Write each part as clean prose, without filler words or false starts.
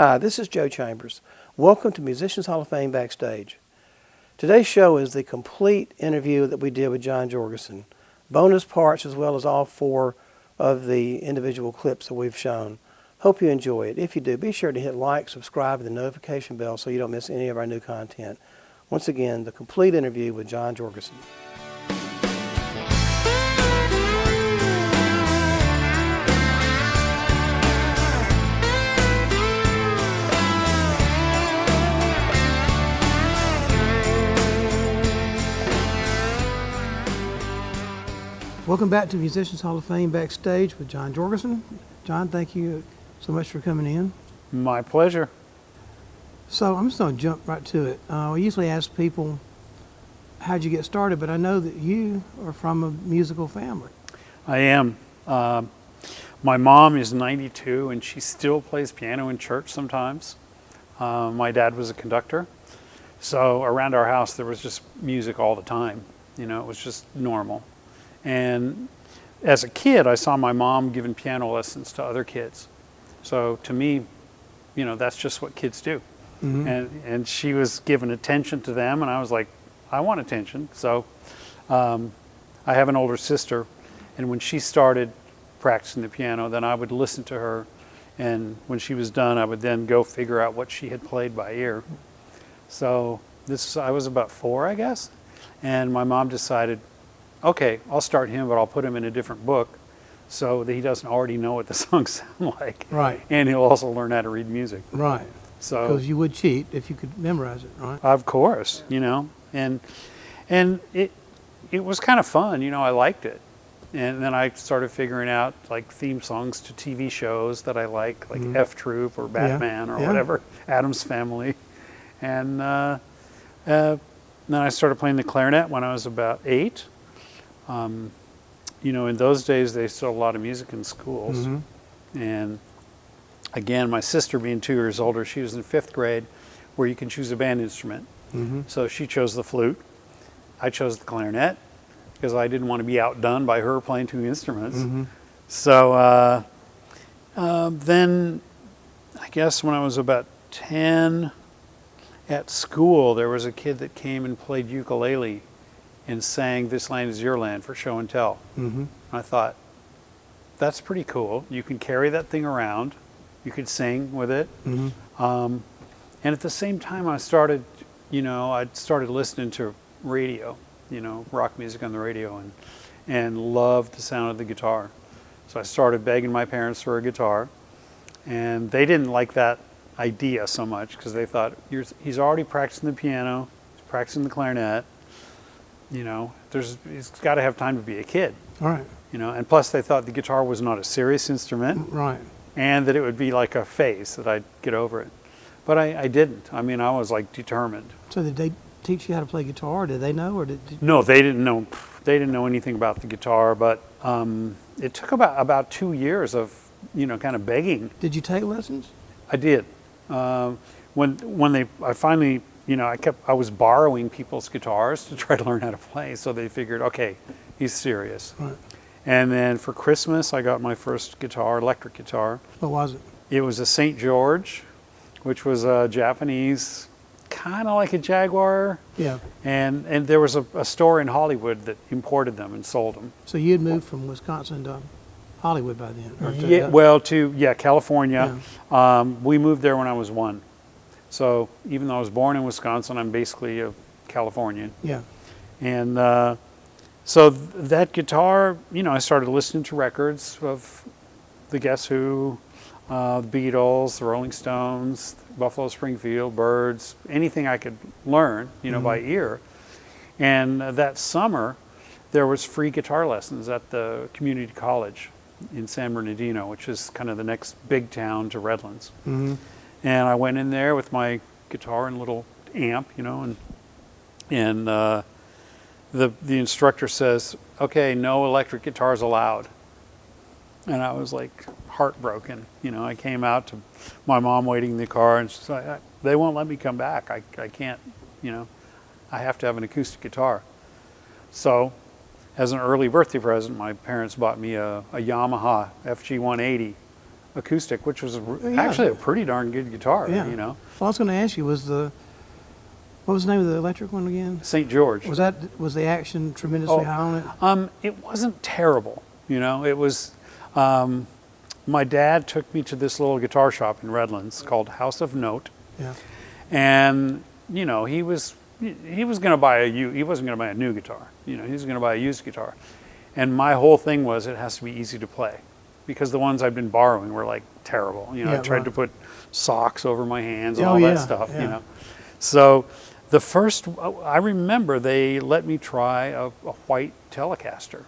Hi, this is Joe Chambers. Welcome to Musicians Hall of Fame Backstage. Today's show is the complete interview that we did with John Jorgenson. Bonus parts as well as all 4 of the individual clips that we've shown. Hope you enjoy it. If you do, be sure to hit like, subscribe, and the notification bell so you don't miss any of our new content. Once again, the complete interview with John Jorgenson. Welcome back to Musicians Hall of Fame Backstage with John Jorgenson. John, thank you so much for coming in. My pleasure. So I'm just going to jump right to it. We usually ask people, how'd you get started? But I know that you are from a musical family. I am. My mom is 92 and she still plays piano in church sometimes. My dad was a conductor. So around our house there was just music all the time. You know, it was just normal. And as a kid, I saw my mom giving piano lessons to other kids. So to me, you know, that's just what kids do. Mm-hmm. And she was giving attention to them, and I was like, I want attention. So I have an older sister, and when she started practicing the piano, then I would listen to her. And when she was done, I would then go figure out what she had played by ear. So I was about 4, I guess. And my mom decided, okay, I'll start him, but I'll put him in a different book so that he doesn't already know what the songs sound like. Right. And he'll also learn how to read music. Right. So because you would cheat if you could memorize it, right? Of course, you know. And it was kind of fun, you know, I liked it. And then I started figuring out like theme songs to TV shows that I like F Troop or Batman or whatever, Addams Family. And then I started playing the clarinet when I was about 8. You know, in those days, they still had a lot of music in schools. Mm-hmm. And again, my sister being 2 years older, she was in 5th grade where you can choose a band instrument. Mm-hmm. So she chose the flute. I chose the clarinet because I didn't want to be outdone by her playing 2 instruments. Mm-hmm. So then I guess when I was about 10 at school, there was a kid that came and played ukulele and sang This Land Is Your Land for show and tell. Mm-hmm. I thought, that's pretty cool. You can carry that thing around. You could sing with it. Mm-hmm. And at the same time I started listening to radio, you know, rock music on the radio and loved the sound of the guitar. So I started begging my parents for a guitar. And they didn't like that idea so much because they thought, he's already practicing the piano, he's practicing the clarinet. You know, he's got to have time to be a kid. All right. You know, and plus they thought the guitar was not a serious instrument. Right. And that it would be like a phase, that I'd get over it. But I didn't. I mean, I was like determined. So did they teach you how to play guitar? Did they know, or did? No, they didn't know. They didn't know anything about the guitar. But it took about 2 years of, you know, kind of begging. Did you take lessons? I did. I finally. You know, I was borrowing people's guitars to try to learn how to play, so they figured, okay, he's serious. Right. And then for Christmas, I got my first guitar, electric guitar. What was it? It was a St. George, which was a Japanese, kind of like a Jaguar. Yeah. And there was a store in Hollywood that imported them and sold them. So you had moved from Wisconsin to Hollywood by then? California. Yeah. We moved there when I was 1. So even though I was born in Wisconsin, I'm basically a Californian. Yeah. And so that guitar, you know, I started listening to records of the Guess Who, the Beatles, the Rolling Stones, Buffalo Springfield, Byrds, anything I could learn, you know, by ear. And that summer, there was free guitar lessons at the community college in San Bernardino, which is kind of the next big town to Redlands. Mm-hmm. And I went in there with my guitar and little amp, you know, and the instructor says, okay, no electric guitars allowed. And I was like heartbroken. You know, I came out to my mom waiting in the car and she's like, they won't let me come back. I can't, you know, I have to have an acoustic guitar. So as an early birthday present, my parents bought me a Yamaha FG 180 acoustic, which was Yeah. actually a pretty darn good guitar. Yeah. You know, Well, I was going to ask you, what was the name of the electric one again? St. George. Was the action tremendously high on it? It wasn't terrible. You know, it was. My dad took me to this little guitar shop in Redlands called House of Note, Yeah. and you know he was going to buy he wasn't going to buy a new guitar. You know, he was going to buy a used guitar, and my whole thing was it has to be easy to play, because the ones I'd been borrowing were like terrible. You know, Yeah, I tried right. to put socks over my hands and Oh, all yeah, that stuff. yeah. You know, so the first I remember they let me try a white Telecaster.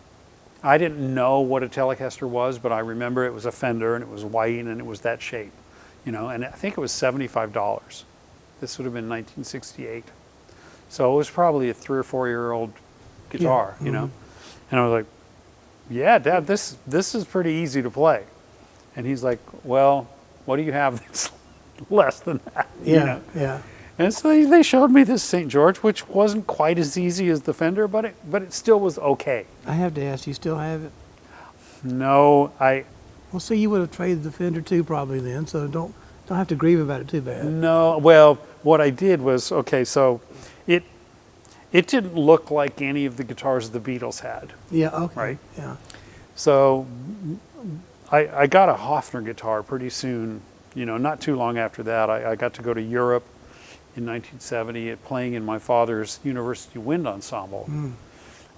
I didn't know what a Telecaster was, but I remember it was a Fender and it was white and it was that shape, you know, and I think it was $75. This would have been 1968. So it was probably a 3 or 4 year old guitar, Yeah. you know, and I was like, yeah, Dad, this is pretty easy to play. And he's like, well, what do you have that's less than that? Yeah, You know? yeah. And so they showed me this St. George, which wasn't quite as easy as the Fender, but it still was okay. I have to ask, you still have it? No, Well, see, you would have traded the Fender too probably then, so don't have to grieve about it too bad. no. Well, what I did was, okay, so it didn't look like any of the guitars the Beatles had. Yeah, okay. Right. Yeah. So I got a Hofner guitar pretty soon. You know, not too long after that, I got to go to Europe in 1970 playing in my father's university wind ensemble.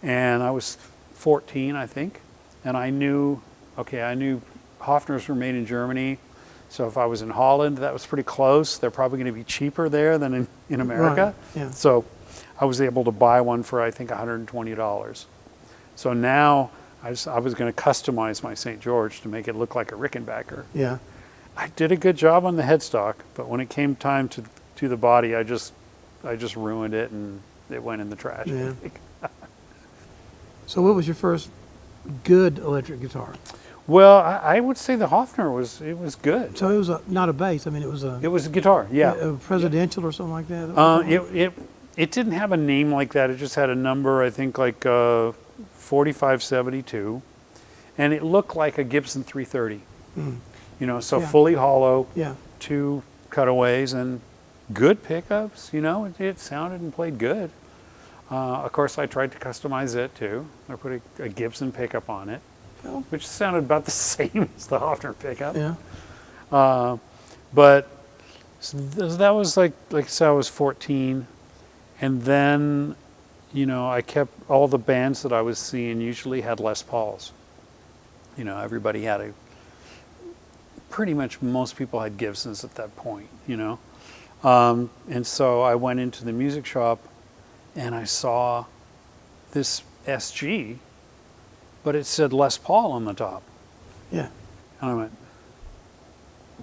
And I was 14, I think. And I knew Hofners were made in Germany. So if I was in Holland, that was pretty close. They're probably going to be cheaper there than in America. Right, yeah. So I was able to buy one for, I think, $120. So now I was going to customize my St. George to make it look like a Rickenbacker. Yeah. I did a good job on the headstock, but when it came time to the body, I just ruined it and it went in the trash. Yeah. So what was your first good electric guitar? Well, I would say the Hofner was good. So it was not a bass. I mean, it was It was a guitar, yeah. a presidential or something like that. It didn't have a name like that. It just had a number, I think, like 4572, and it looked like a Gibson 330. You know, so Yeah. fully hollow, Yeah. 2 cutaways, and good pickups. You know, it sounded and played good. Of course, I tried to customize it too. I put a Gibson pickup on it, Oh. which sounded about the same as the Hofner pickup. Yeah. But so that was like I said, I was 14, and then, you know, I kept all the bands that I was seeing usually had Les Pauls. You know, everybody had pretty much most people had Gibsons at that point, you know. And so I went into the music shop and I saw this SG, but it said Les Paul on the top. Yeah. And I went,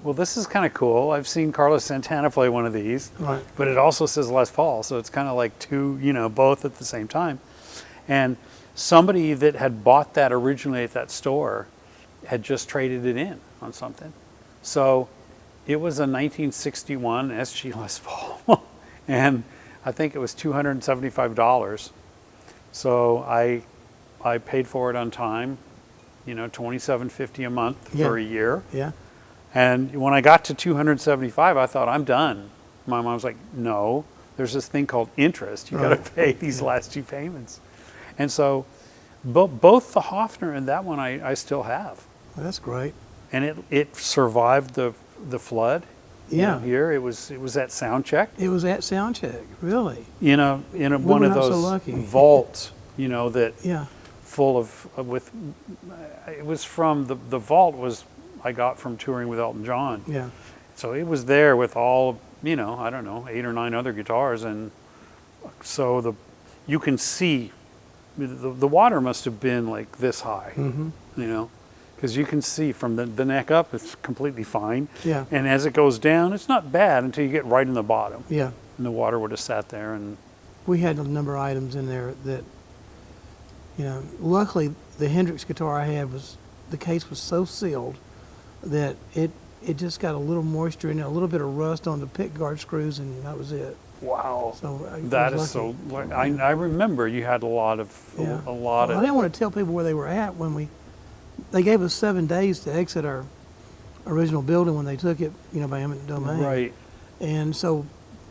well, this is kind of cool. I've seen Carlos Santana play one of these, Right. but it also says Les Paul. So it's kind of like two, you know, both at the same time. And somebody that had bought that originally at that store had just traded it in on something. So it was a 1961 SG Les Paul. And I think it was $275. So I paid for it on time, you know, $27.50 a month Yeah. for a year. Yeah. And when I got to $275, I thought, I'm done. My mom was like, no, there's this thing called interest. You got to pay these last 2 payments. And so both the Hofner and that one I still have. Well, that's great. And it survived the flood. Yeah. Here it was at sound check. It was at soundcheck, really. You know, in one were of not so those lucky. vaults, you know, that Yeah. full of it was from the vault was I got from touring with Elton John. Yeah. So it was there with all, you know, I don't know, 8 or 9 other guitars, and so you can see the water must have been like this high, you know, because you can see from the neck up it's completely fine. Yeah. And as it goes down, it's not bad until you get right in the bottom, Yeah. and the water would have sat there. And We had a number of items in there that, you know, luckily the Hendrix guitar I had the case was so sealed that it just got a little moisture in it, a little bit of rust on the pick guard screws, and that was it. wow, So I that was is so. lucky. I remember you had a lot of Yeah. a lot Well, I of. didn't want to tell people where they were at when they gave us 7 days to exit our original building when they took it, by eminent domain. Right. And so,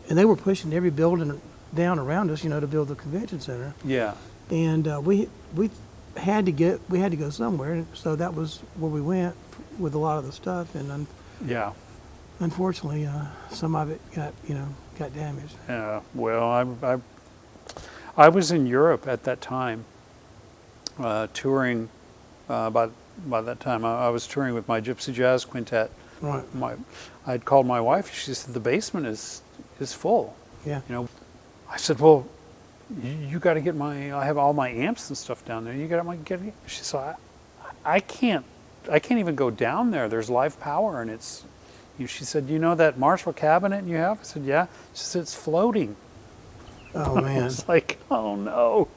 and they were pushing every building down around us, to build the convention center. Yeah. And we had to go somewhere, and so that was where we went with a lot of the stuff. And Yeah. unfortunately, some of it got damaged. Yeah. Well, I was in Europe at that time, touring. By that time, I was touring with my Gypsy Jazz Quintet. Right. I'd called my wife. She said the basement is full. Yeah. I said, well, you got to get I have all my amps and stuff down there. You got to get it. She said, I can't even go down there. There's live power, and it's. She said, that Marshall cabinet you have? I said, yeah. She said, it's floating. Oh I man. was like, oh no.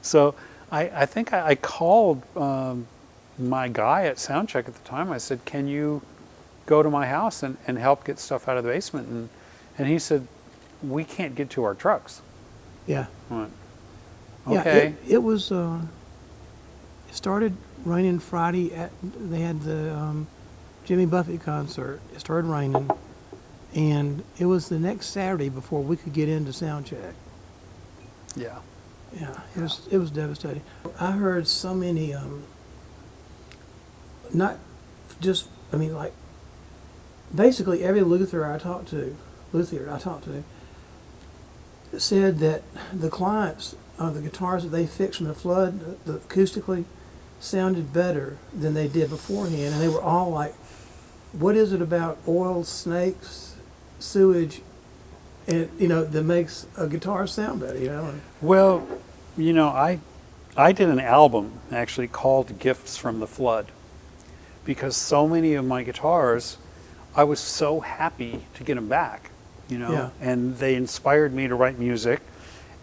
So I think I called my guy at Soundcheck at the time. I said, can you go to my house and help get stuff out of the basement? And he said, we can't get to our trucks. Yeah. I went, Yeah. okay. It was. It started raining Friday. They had the Jimmy Buffett concert. It started raining, and it was the next Saturday before we could get into Soundcheck. Yeah. Yeah, it was devastating. I heard so many, not just, like, basically every Luthier I talked to said that the clients of the guitars that they fixed from the flood, the acoustically, sounded better than they did beforehand, and they were all like, what is it about oil, snakes, sewage, and that makes a guitar sound better, Well, I did an album actually called Gifts from the Flood, because so many of my guitars, I was so happy to get them back, Yeah. and they inspired me to write music.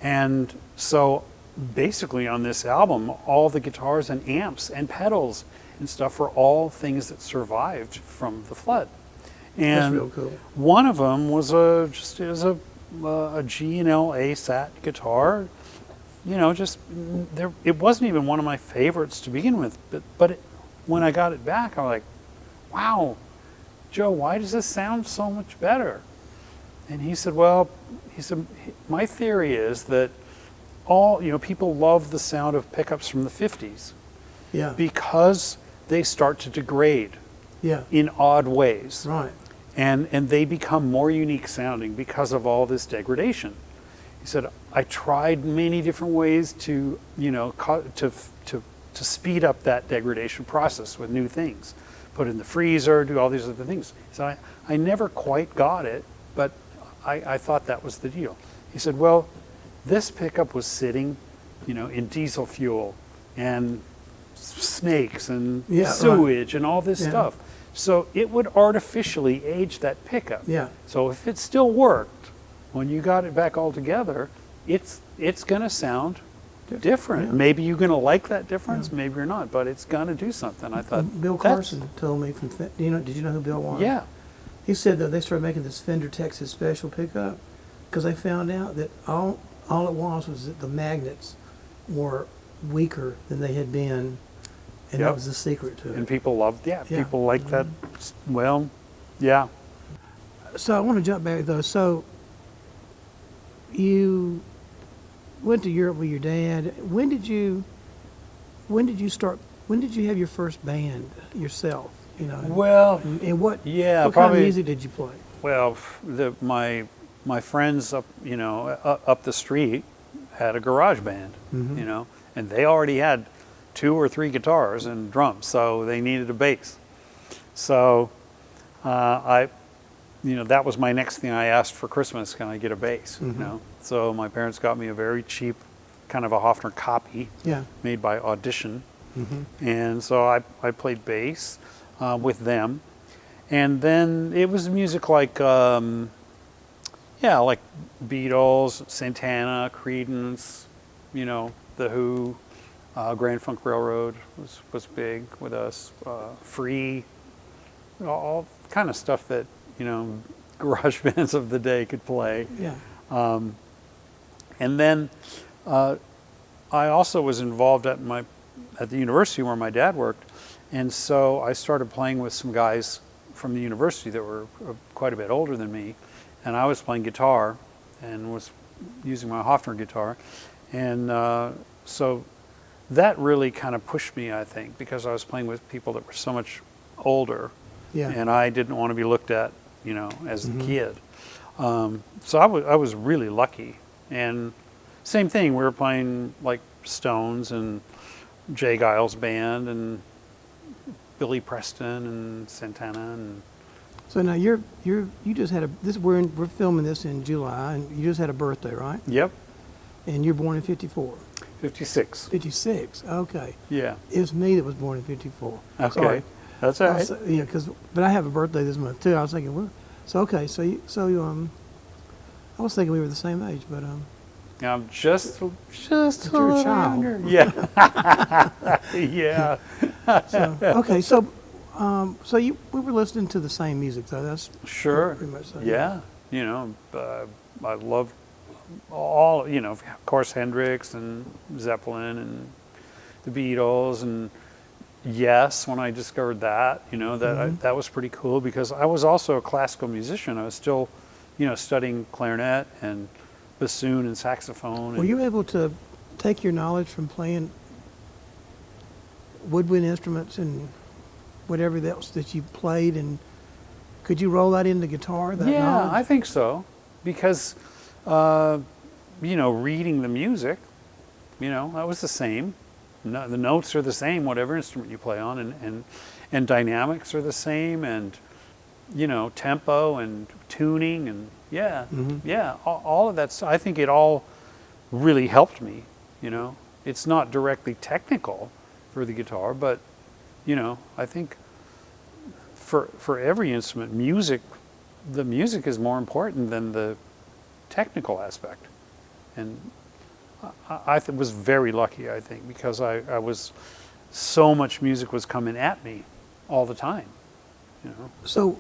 And so basically on this album, all the guitars and amps and pedals and stuff were all things that survived from the flood. And That's real cool. one of them was a G&L ASAT guitar. It wasn't even one of my favorites to begin with, but when I got it back, I was like, wow, Joe, why does this sound so much better? And he said, my theory is that people love the sound of pickups from the 50s. Yeah. Because they start to degrade. Yeah. In odd ways. Right. And they become more unique sounding because of all this degradation. He said, I tried many different ways to speed up that degradation process with new things. Put it in the freezer, do all these other things. So I never quite got it, but I thought that was the deal. He said, well, this pickup was sitting, in diesel fuel and snakes and sewage and all this stuff. So it would artificially age that pickup. Yeah. So if it still worked, when you got it back all together, it's going to sound different. Yeah. Maybe you're going to like that difference, maybe you're not, but it's going to do something. I thought Bill Carson told me from. Did you know who Bill was? Yeah. He said that they started making this Fender Texas Special pickup because they found out that all it was that the magnets were weaker than they had been, and that was the secret to it. And people loved, people like that. Well, yeah. So I want to jump back though. So you went to Europe with your dad. When did you start? When did you have your first band yourself? Well, and what? yeah, what probably, kind of music did you play? Well, my friends up up the street had a garage band, and they already had 2 or 3 guitars and drums, so they needed a bass. So that was my next thing I asked for Christmas. Can I get a bass? So my parents got me a very cheap, kind of a Hofner copy, made by Audition, and so I played bass with them, and then it was music like like Beatles, Santana, Creedence, The Who, Grand Funk Railroad was big with us, Free, all kind of stuff that garage bands of the day could play. Yeah. And then I also was involved at the university where my dad worked, And so I started playing with some guys from the university that were quite a bit older than me, and I was playing guitar and was using my Hofner guitar. And so that really kind of pushed me, I think, because I was playing with people that were so much older, Yeah. and I didn't want to be looked at, as the kid. So I was really lucky. And same thing, we were playing like Stones and Jay Giles Band and Billy Preston and Santana. And So now you just had we're filming this in July, and you just had a birthday, right? Yep, And you're born in 54. 56. 56. Okay. Yeah. It's me that was born in 54. Okay. Sorry. That's all right. Yeah, but I have a birthday this month too. I was thinking, well, so okay, I was thinking we were the same age, but I'm just a you're a little child. younger. Yeah. Yeah. okay, we were listening to the same music though. That's Sure. pretty much so. Yeah. I love all, of course, Hendrix and Zeppelin and the Beatles, and Yes, when I discovered that, that was pretty cool, because I was also a classical musician. I was still, studying clarinet and bassoon and saxophone. Were you able to take your knowledge from playing woodwind instruments and whatever else that you played, and could you roll that into guitar? That Yeah, knowledge? I think so, because, reading the music, that was the same. No, the notes are the same, whatever instrument you play on, and dynamics are the same, and tempo and tuning, and all of that. I think it all really helped me. It's not directly technical for the guitar, but I think for every instrument, the music is more important than the technical aspect, and I was very lucky, I think, because I was, so much music was coming at me all the time, So,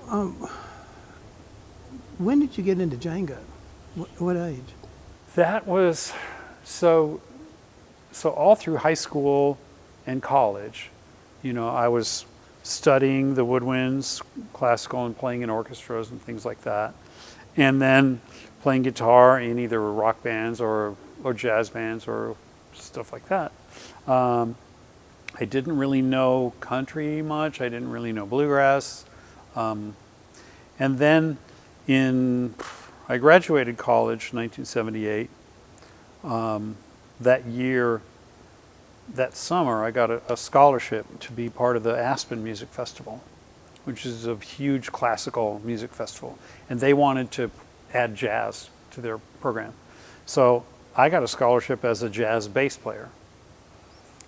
when did you get into Django? What age? That was, so all through high school and college, I was studying the woodwinds, classical, and playing in orchestras and things like that. And then playing guitar in either rock bands or jazz bands or stuff like that. I didn't really know country much. I didn't really know bluegrass. And then I graduated college in 1978. That year, that summer, I got a scholarship to be part of the Aspen Music Festival, which is a huge classical music festival. And they wanted to add jazz to their program. So I got a scholarship as a jazz bass player.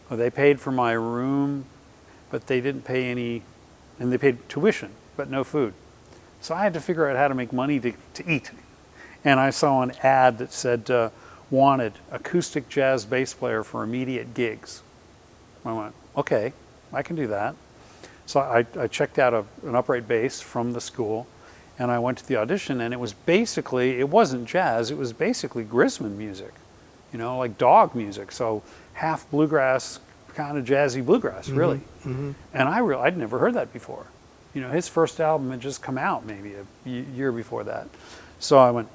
Well, they paid for my room, but they didn't pay any, and they paid tuition, but no food. So I had to figure out how to make money to eat. And I saw an ad that said, wanted acoustic jazz bass player for immediate gigs. I went, okay, I can do that. So I checked out an upright bass from the school, and I went to the audition, and it wasn't jazz, it was basically Grisman music, like dog music. So half bluegrass, kind of jazzy bluegrass, really. Mm-hmm. And I'd never heard that before. His first album had just come out maybe a year before that. So I went,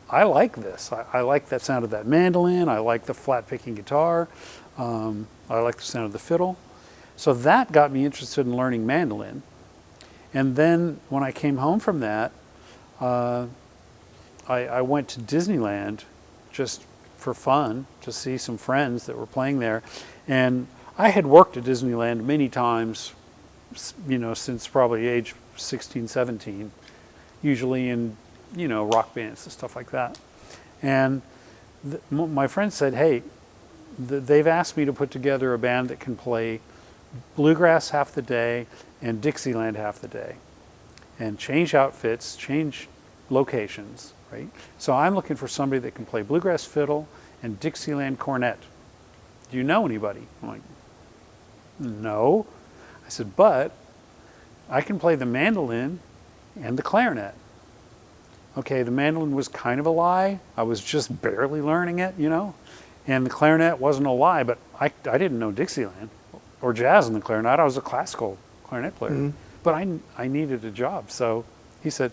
I like this. I like that sound of that mandolin. I like the flat picking guitar. I like the sound of the fiddle. So that got me interested in learning mandolin. And then when I came home from that, I went to Disneyland just for fun to see some friends that were playing there. And I had worked at Disneyland many times, since probably age 16, 17, usually in, rock bands and stuff like that. And my friend said, hey, they've asked me to put together a band that can play bluegrass half the day and Dixieland half the day, and change outfits, change locations, right? So I'm looking for somebody that can play bluegrass fiddle and Dixieland cornet. Do you know anybody? I'm like, no. I said, but I can play the mandolin and the clarinet. Okay, the mandolin was kind of a lie. I was just barely learning it, and the clarinet wasn't a lie, but I didn't know Dixieland. or jazz on the clarinet. I was a classical clarinet player, but I needed a job. So he said,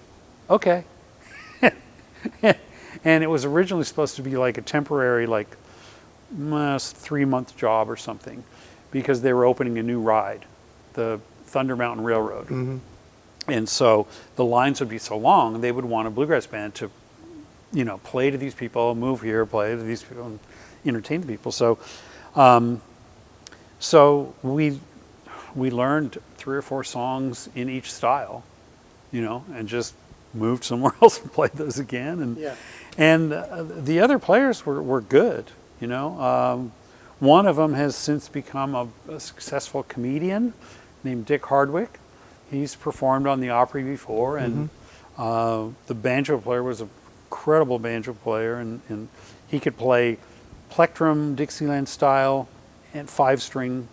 okay. And it was originally supposed to be like a temporary, like 3-month job or something, because they were opening a new ride, the Thunder Mountain Railroad. And so the lines would be so long, they would want a bluegrass band to, play to these people, move here, play to these people, and entertain the people. So, we learned 3 or 4 songs in each style, and just moved somewhere else and played those again. And the other players were good. One of them has since become a successful comedian named Dick Hardwick. He's performed on the Opry before, and the banjo player was an incredible banjo player, and he could play plectrum Dixieland style and 5-string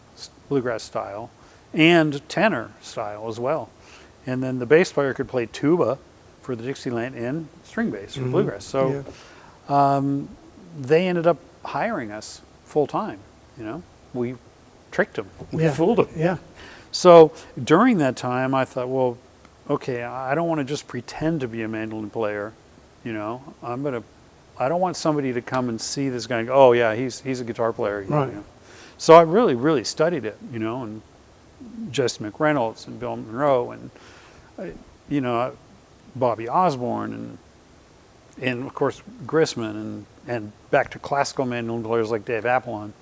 bluegrass style and tenor style as well. And then the bass player could play tuba for the Dixieland and string bass for bluegrass. So they ended up hiring us full time. We tricked them, we fooled them. Yeah. So during that time, I thought, well, okay, I don't want to just pretend to be a mandolin player. I don't want somebody to come and see this guy and go, oh yeah, he's a guitar player. Right. So I really, really studied it, and Jesse McReynolds and Bill Monroe and, Bobby Osborne and of course Grissman and back to classical mandolin players like Dave Apollon.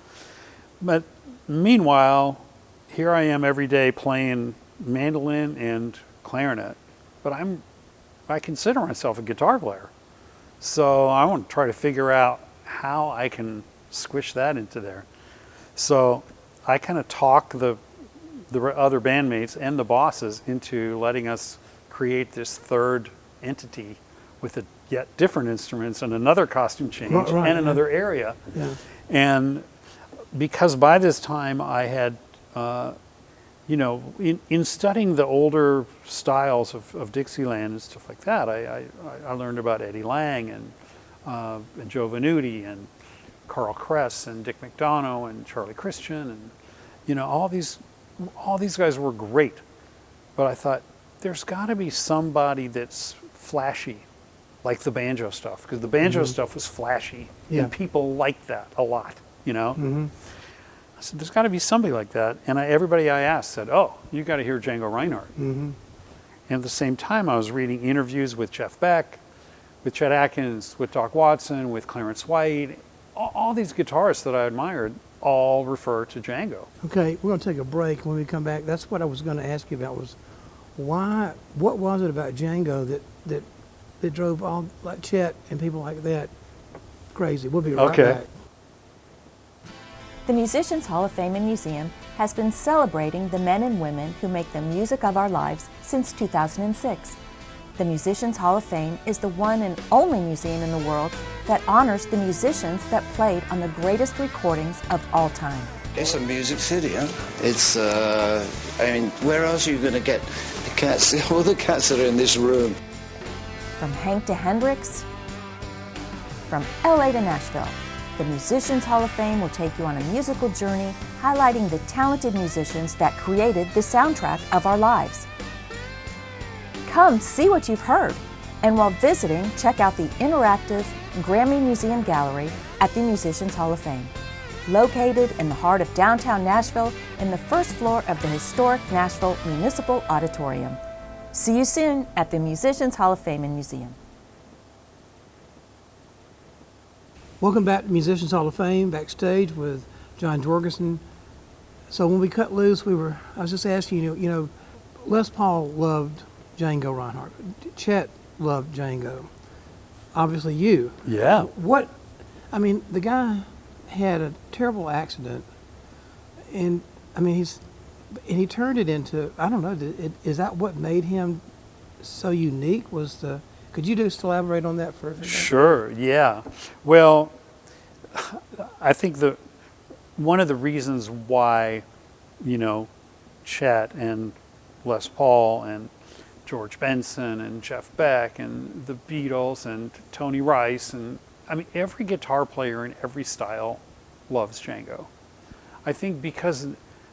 But meanwhile, here I am every day playing mandolin and clarinet, but I consider myself a guitar player. So I want to try to figure out how I can squish that into there. So I kind of talk the other bandmates and the bosses into letting us create this third entity with yet different instruments and another costume change and another area. Yeah. And because by this time I had, in studying the older styles of Dixieland and stuff like that, I learned about Eddie Lang and Joe Venuti and Carl Kress and Dick McDonough and Charlie Christian and all these guys were great, but I thought there's got to be somebody that's flashy, like the banjo stuff, because the banjo stuff was flashy and people liked that a lot. I said, there's got to be somebody like that. And everybody I asked said, oh, you got to hear Django Reinhardt. And at the same time, I was reading interviews with Jeff Beck, with Chet Atkins, with Doc Watson, with Clarence White. All these guitarists that I admired all refer to Django. Okay, we're going to take a break. When we come back, that's what I was going to ask you about was what was it about Django that drove all, like Chet and people like that, crazy? We'll be right back. The Musicians Hall of Fame and Museum has been celebrating the men and women who make the music of our lives since 2006. The Musicians Hall of Fame is the one and only museum in the world that honors the musicians that played on the greatest recordings of all time. It's a music city, huh? It's, where else are you going to get the cats, all the cats that are in this room? From Hank to Hendrix, from LA to Nashville, the Musicians Hall of Fame will take you on a musical journey highlighting the talented musicians that created the soundtrack of our lives. Come see what you've heard, and while visiting, check out the interactive Grammy Museum Gallery at the Musicians Hall of Fame. Located in the heart of downtown Nashville in the first floor of the historic Nashville Municipal Auditorium. See you soon at the Musicians Hall of Fame and Museum. Welcome back to Musicians Hall of Fame, backstage with John Jorgenson. So when we cut loose, I was just asking you, Les Paul loved Django Reinhardt. Chet loved Django. Obviously you. Yeah. The guy had a terrible accident, and he turned it into, I don't know, is that what made him so unique? Could you just elaborate on that for a second? Sure, yeah. Well, I think one of the reasons why, Chet and Les Paul and George Benson and Jeff Beck and the Beatles and Tony Rice and every guitar player in every style loves Django. I think because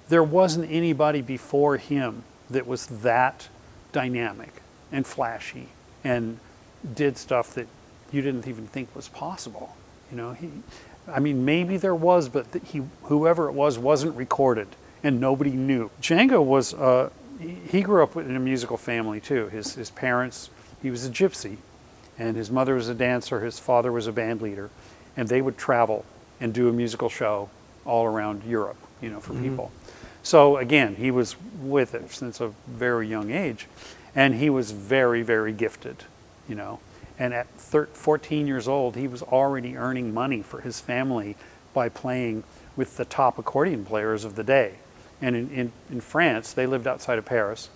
there wasn't anybody before him that was that dynamic and flashy and did stuff that you didn't even think was possible. You know, I mean, maybe there was, but whoever it was wasn't recorded and nobody knew. Django was, he grew up in a musical family too. His parents, he was a gypsy, and his mother was a dancer, his father was a band leader, and they would travel and do a musical show all around Europe, you know, for people. So again, he was with it since a very young age, and he was very, very gifted, you know. And at 14 years old, he was already earning money for his family by playing with the top accordion players of the day. And in France, they lived outside of Paris.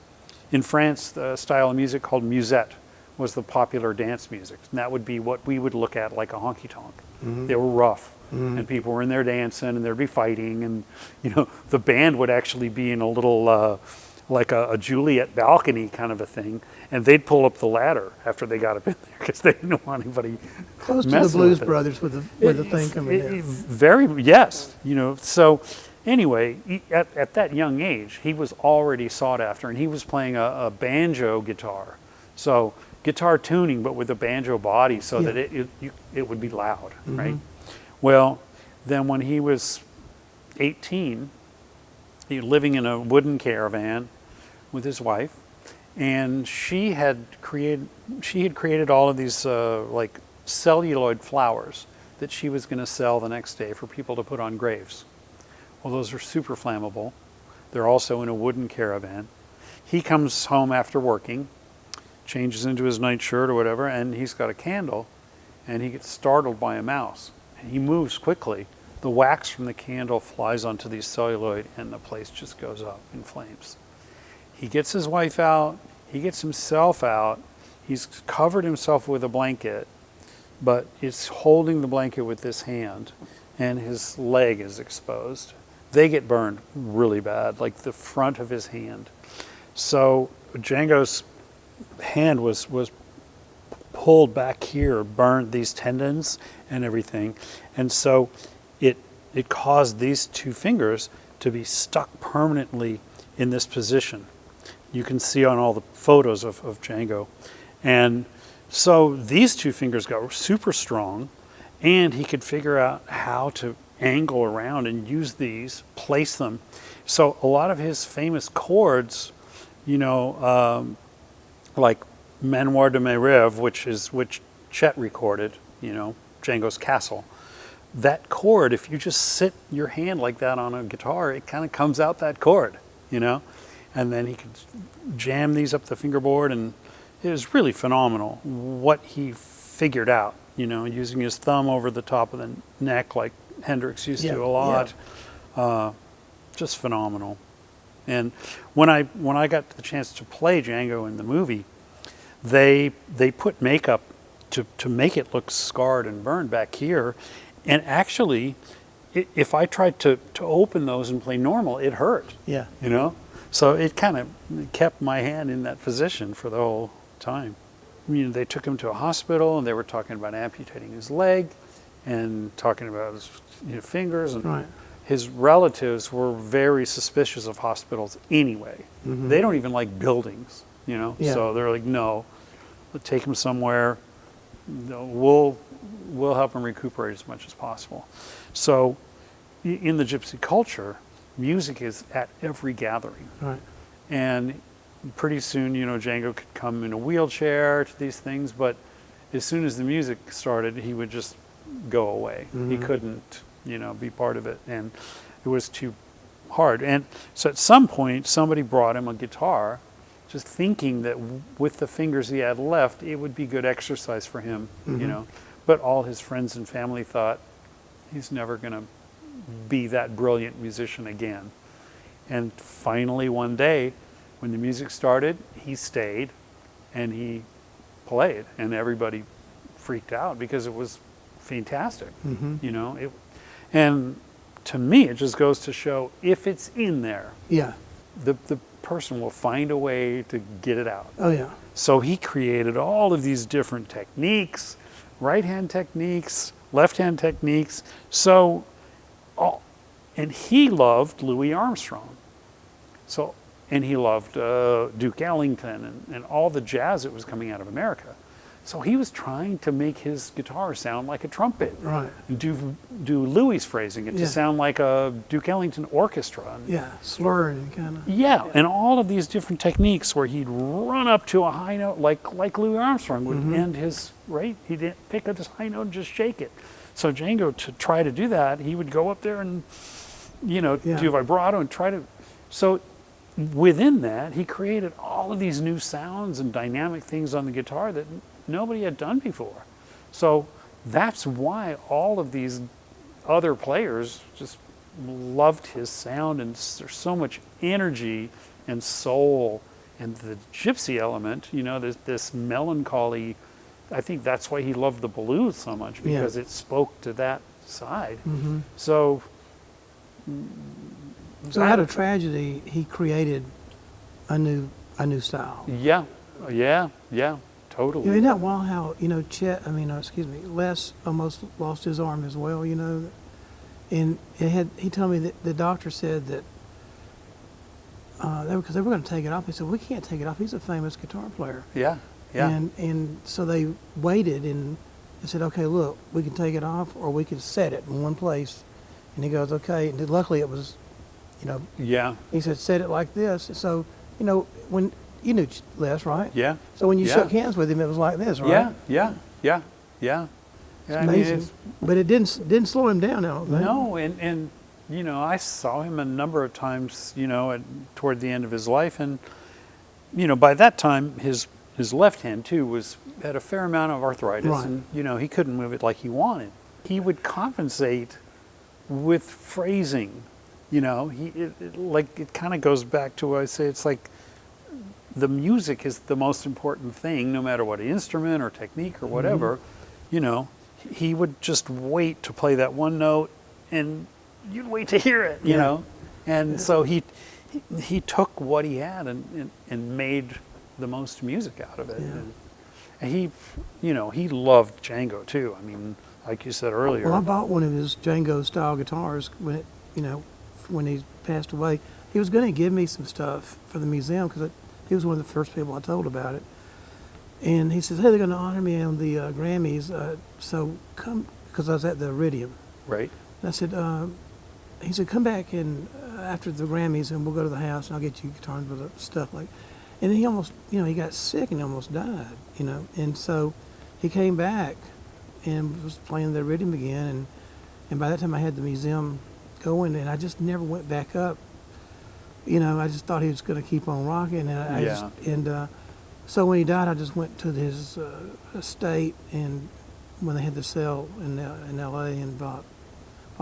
In France, the style of music called musette was the popular dance music. And that would be what we would look at like a honky-tonk. They were rough, and people were in there dancing, and there'd be fighting, and you know, the band would actually be in a little like a Juliet balcony kind of a thing, and they'd pull up the ladder after they got up in there because they didn't want anybody Close to the Blues Brothers with the thing coming down. Very, yes, you know. So anyway, at that young age, he was already sought after, and he was playing a banjo guitar, so guitar tuning, but with a banjo body, so that it would be loud, right? Well, then when he was 18, he was living in a wooden caravan with his wife, and she had created all of these like celluloid flowers that she was going to sell the next day for people to put on graves. Well, those are super flammable. They're also in a wooden caravan. He comes home after working, changes into his nightshirt or whatever, and he's got a candle, and he gets startled by a mouse. And he moves quickly. The wax from the candle flies onto these celluloid, and the place just goes up in flames. He gets his wife out. He gets himself out. He's covered himself with a blanket, but it's holding the blanket with this hand, and his leg is exposed. They get burned really bad, like the front of his hand. So Django's hand was pulled back here, burned these tendons and everything, and so it caused these two fingers to be stuck permanently in this position. You can see on all the photos of Django. And so these two fingers got super strong, and he could figure out how to angle around and use these, place them. So a lot of his famous chords, you know, like Manoir de mes rêves, which Chet recorded, you know, Django's Castle. That chord, if you just sit your hand like that on a guitar, it kind of comes out that chord, you know? And then he could jam these up the fingerboard, and it was really phenomenal what he figured out, you know, using his thumb over the top of the neck like Hendrix used to a lot. Just phenomenal. And when I got the chance to play Django in the movie, they put makeup to make it look scarred and burned back here. And actually, if I tried to open those and play normal, it hurt. Yeah. You know? So it kind of kept my hand in that position for the whole time. I mean, they took him to a hospital, and they were talking about amputating his leg and talking about his fingers. And his relatives were very suspicious of hospitals anyway. They don't even like buildings, you know? So they're like, no, we'll take him somewhere. We'll help him recuperate as much as possible. So in the gypsy culture, music is at every gathering. And pretty soon, you know, Django could come in a wheelchair to these things, but as soon as the music started, he would just go away. He couldn't, you know, be part of it, and it was too hard. And so at some point, somebody brought him a guitar, just thinking that with the fingers he had left, it would be good exercise for him, you know. But all his friends and family thought, he's never going to be that brilliant musician again. And finally one day, when the music started, he stayed and he played, and everybody freaked out because it was fantastic, you know. And to me, it just goes to show, if it's in there, the person will find a way to get it out. So he created all of these different techniques, right hand techniques, left hand techniques. So And he loved Louis Armstrong. So, and he loved Duke Ellington and all the jazz that was coming out of America. So he was trying to make his guitar sound like a trumpet. Right. And do Louis phrasing it to sound like a Duke Ellington orchestra. Yeah, slurring kind of. Yeah, and all of these different techniques where he'd run up to a high note like Louis Armstrong would end his, right? He didn't pick up this high note and just shake it. So Django, to try to do that, he would go up there and, do vibrato and try to. So within that, he created all of these new sounds and dynamic things on the guitar that nobody had done before. So that's why all of these other players just loved his sound, and there's so much energy and soul and the gypsy element, this melancholy. I think that's why he loved the blues so much, because it spoke to that side. So out of tragedy, he created a new style. Yeah, totally. Isn't that wild how, Les almost lost his arm as well, And he told me that the doctor said that, because they were going to take it off. He said, we can't take it off. He's a famous guitar player. Yeah. And so they waited and they said, okay, look, we can take it off or we can set it in one place. And he goes, okay. And luckily it was, he said, set it like this. So, when you knew Les, right? Yeah. So when you shook hands with him, it was like this, right? Yeah. It's amazing. But it didn't slow him down, I don't think. No, and I saw him a number of times, toward the end of his life, and by that time his left hand too had a fair amount of arthritis, right. And he couldn't move it like he wanted. He would compensate with phrasing. It kind of goes back to what I say. It's like the music is the most important thing, no matter what instrument or technique or whatever. He would just wait to play that one note, and you'd wait to hear it. And so he took what he had and made the most music out of it. Yeah. And he loved Django too. I mean, like you said earlier. Well, I bought one of his Django style guitars when he passed away. He was going to give me some stuff for the museum because he was one of the first people I told about it. And he says, hey, they're going to honor me on the Grammys, so come, because I was at the Iridium. Right. And I said, he said, come back and after the Grammys and we'll go to the house and I'll get you guitar and the stuff like. And then he almost, he got sick and he almost died, And so he came back and was playing the Iridium again. And by that time I had the museum going and I just never went back up. I just thought he was going to keep on rocking. And so when he died, I just went to his estate and when they had the sale in L.A. and bought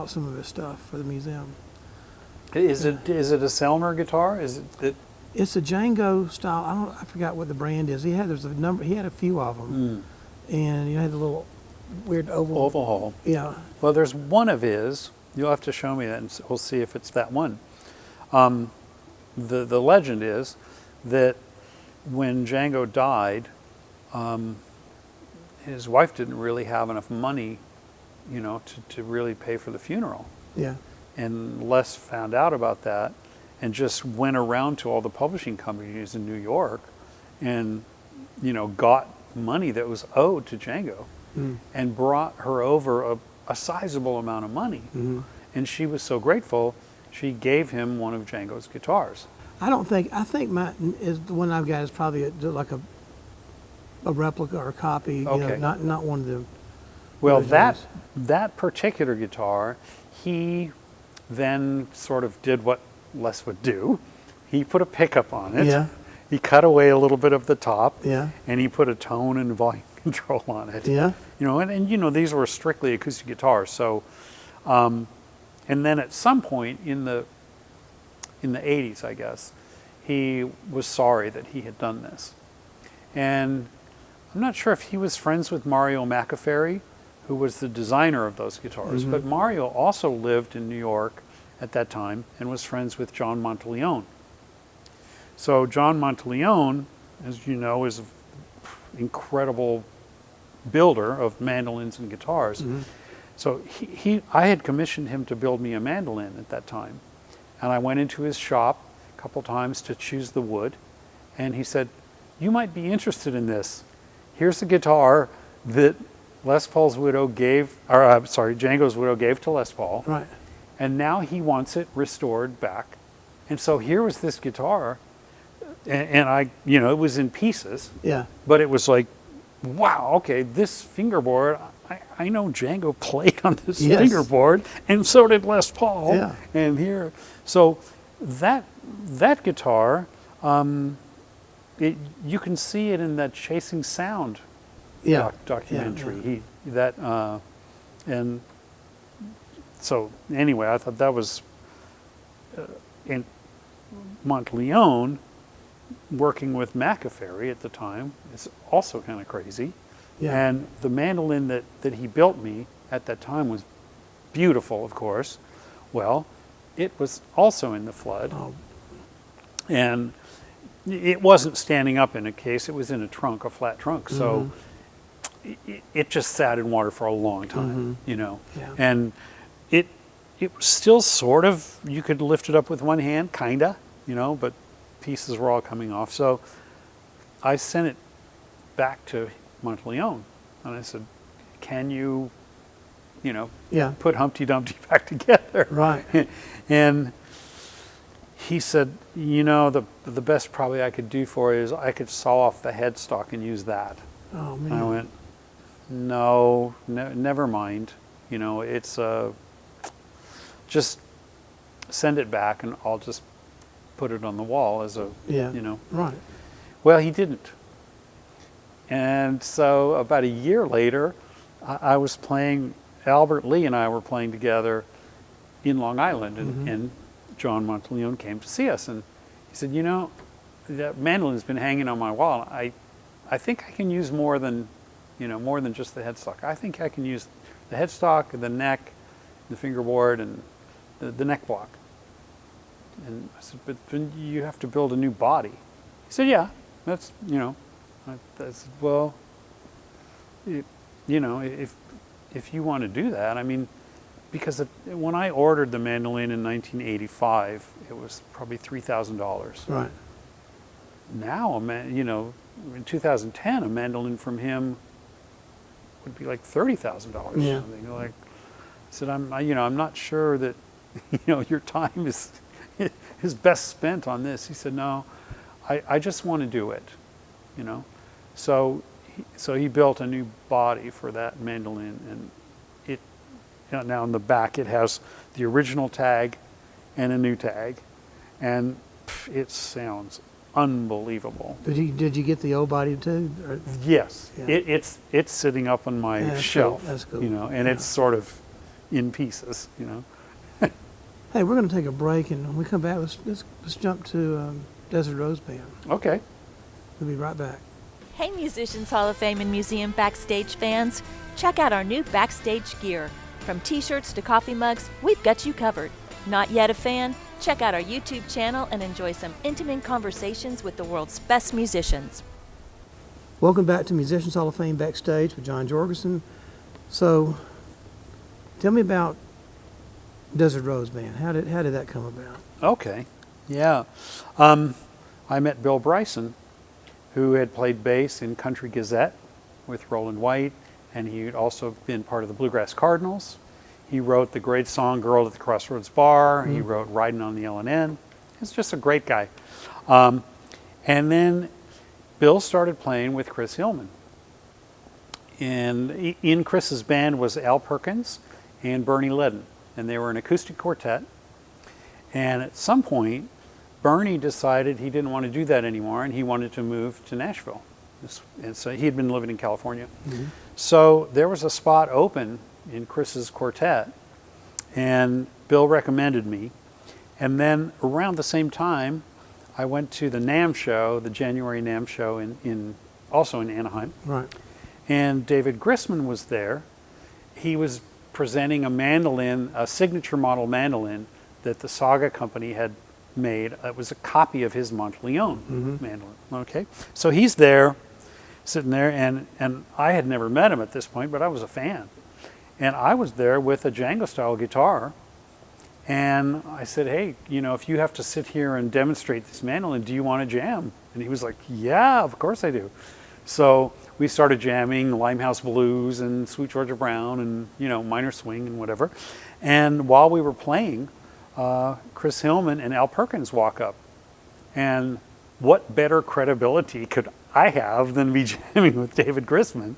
some of his stuff for the museum. Is it a Selmer guitar? Is it? It's a Django style. I forgot what the brand is. He had a few of them, and had the little weird oval hole. Yeah. Well, there's one of his. You'll have to show me that, and we'll see if it's that one. The legend is that when Django died, his wife didn't really have enough money, to really pay for the funeral. Yeah. And Les found out about that and just went around to all the publishing companies in New York and, got money that was owed to Django and brought her over a sizable amount of money. Mm-hmm. And she was so grateful, she gave him one of Django's guitars. I think mine is the one I've got is probably like a replica or a copy, Okay. Not one of them. Well, that particular guitar, he then sort of did what Les would do. He put a pickup on it. Yeah. He cut away a little bit of the top. Yeah. And he put a tone and volume control on it. Yeah. And these were strictly acoustic guitars. So, and then at some point in the 80s, I guess, he was sorry that he had done this. And I'm not sure if he was friends with Mario McAferry, who was the designer of those guitars. Mm-hmm. But Mario also lived in New York at that time and was friends with John Monteleone. So John Monteleone, as you know, is an incredible builder of mandolins and guitars. Mm-hmm. So I had commissioned him to build me a mandolin at that time. And I went into his shop a couple times to choose the wood. And he said, you might be interested in this. Here's the guitar that Django's widow gave to Les Paul. Right. And now he wants it restored back. And so here was this guitar, and I, it was in pieces. Yeah. But it was like, wow, okay, this fingerboard, I know Django played on this fingerboard, and so did Les Paul. Yeah. And here, so that guitar, you can see it in that Chasing Sound documentary. Yeah. And so anyway, I thought that was in Monteleone, working with McAfee at the time. It's also kind of crazy. Yeah. And the mandolin that he built me at that time was beautiful, of course. Well, it was also in the flood. Oh. And it wasn't standing up in a case, it was in a trunk, a flat trunk. So it just sat in water for a long time, Yeah. And it was still sort of, you could lift it up with one hand, kinda, but pieces were all coming off. So I sent it back to Monteleone, and I said, can you, put Humpty Dumpty back together? Right. And he said, the best probably I could do for you is I could saw off the headstock and use that. Oh, man. I went, no, never mind. It's just send it back and I'll just put it on the wall as a, Right. Well, he didn't. And so about a year later, I was playing, Albert Lee and I were playing together in Long Island, and John Monteleone came to see us, and he said, that mandolin's been hanging on my wall. I think I can use more than just the headstock. I think I can use the headstock, the neck, the fingerboard, and the neck block. And I said, but then you have to build a new body. He said, yeah, that's, I said, well, if you want to do that, I mean, because when I ordered the mandolin in 1985, it was probably $3,000. Right. Now, in 2010, a mandolin from him would be like $30,000. Yeah. Something. Like, I said, I'm not sure that, your time is best spent on this. He said, no, I just want to do it, So he built a new body for that mandolin, and now on the back it has the original tag and a new tag, and it sounds unbelievable. Did you get the old body too? Or? Yes, Yeah. It's sitting up on my That's shelf. cool. That's cool. And it's sort of in pieces. Hey, we're going to take a break, and when we come back, let's jump to Desert Rose Band. Okay. We'll be right back. Hey, Musicians Hall of Fame and Museum Backstage fans, check out our new backstage gear. From t-shirts to coffee mugs, we've got you covered. Not yet a fan? Check out our YouTube channel and enjoy some intimate conversations with the world's best musicians. Welcome back to Musicians Hall of Fame Backstage with John Jorgenson. So, tell me about Desert Rose Band. How did that come about? Okay. Yeah. I met Bill Bryson, who had played bass in Country Gazette with Roland White, and he had also been part of the Bluegrass Cardinals. He wrote the great song Girl at the Crossroads Bar. He wrote Riding on the L&N. He's just a great guy. And then Bill started playing with Chris Hillman. And in Chris's band was Al Perkins and Bernie Ledden, and they were an acoustic quartet. And at some point, Bernie decided he didn't want to do that anymore, and he wanted to move to Nashville. And so he had been living in California. So there was a spot open in Chris's quartet, and Bill recommended me. And then around the same time, I went to the NAMM show, the January NAMM show also in Anaheim. Right. And David Grissman was there. He was presenting a mandolin, a signature model mandolin that the Saga company had made. It was a copy of his Monteleone mandolin. Okay, so he's there, sitting there, and I had never met him at this point, but I was a fan. And I was there with a Django style guitar. And I said, hey, if you have to sit here and demonstrate this mandolin, do you want to jam? And he was like, yeah, of course I do. So we started jamming Limehouse Blues and Sweet Georgia Brown and, minor swing and whatever. And while we were playing, Chris Hillman and Al Perkins walk up. And what better credibility could I have than be jamming with David Grisman?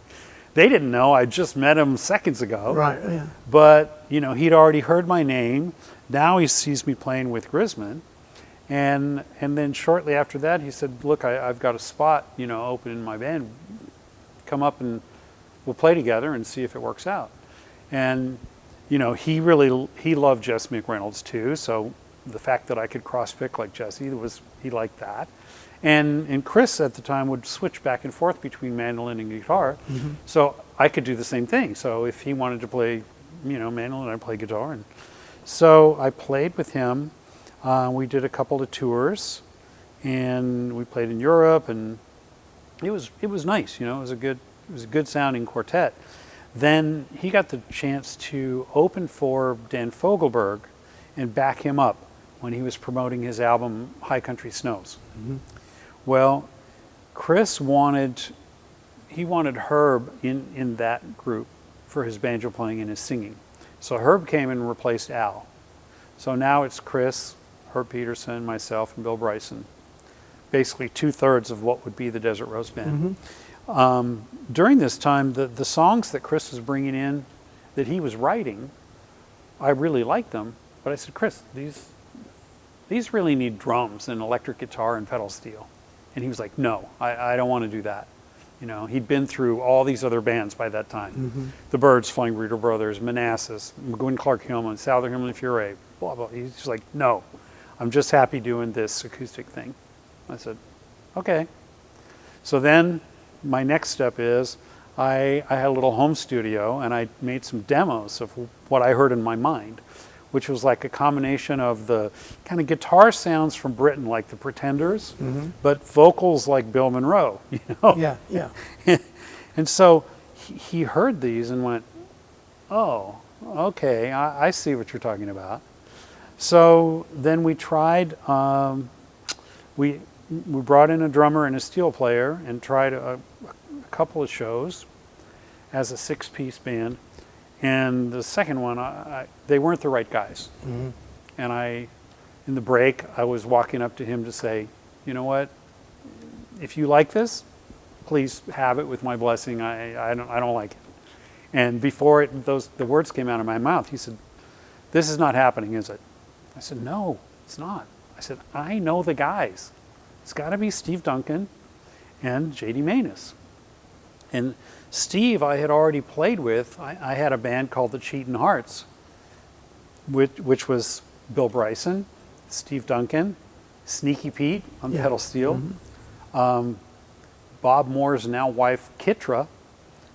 They didn't know. I just met him seconds ago. Right, yeah. But, he'd already heard my name. Now he sees me playing with Grisman. And then shortly after that, he said, look, I've got a spot, open in my band. Come up and we'll play together and see if it works out. And, he loved Jess McReynolds too. So the fact that I could cross-pick like Jesse, he liked that. And Chris at the time would switch back and forth between mandolin and guitar. Mm-hmm. So I could do the same thing. So if he wanted to play, mandolin, I'd play guitar. And so I played with him. We did a couple of tours, and we played in Europe, and it was nice. It was a good sounding quartet. Then he got the chance to open for Dan Fogelberg and back him up when he was promoting his album High Country Snows. Mm-hmm. Well, Chris wanted Herb in that group for his banjo playing and his singing. So Herb came and replaced Al. So now it's Chris, Herb Peterson, myself, and Bill Bryson. Basically 2/3 of what would be the Desert Rose Band. Mm-hmm. During this time, the songs that Chris was bringing in, that he was writing, I really liked them. But I said, Chris, these really need drums and electric guitar and pedal steel. And he was like, no, I don't want to do that. He'd been through all these other bands by that time. Mm-hmm. The Byrds, Flying Burrito Brothers, Manassas, McGuinn Clark Hillman, Souther Hillman Furay, blah, blah. He's just like, no, I'm just happy doing this acoustic thing. I said, okay. So then my next step is I had a little home studio, and I made some demos of what I heard in my mind, which was like a combination of the kind of guitar sounds from Britain, like the Pretenders, mm-hmm. but vocals like Bill Monroe, Yeah, yeah. And so he heard these and went, oh, okay, I see what you're talking about. So then we tried, we brought in a drummer and a steel player and tried a couple of shows as a 6-piece band. And the second one, they weren't the right guys. Mm-hmm. And in the break, I was walking up to him to say, you know what, if you like this, please have it with my blessing. I don't like it. And before the words came out of my mouth, he said, this is not happening, is it? I said, no, it's not. I said, I know the guys. It's got to be Steve Duncan and J.D. Maness. And Steve, I had already played with. I had a band called the Cheatin' Hearts, which was Bill Bryson, Steve Duncan, Sneaky Pete on pedal steel, mm-hmm. Bob Moore's now wife, Kitra,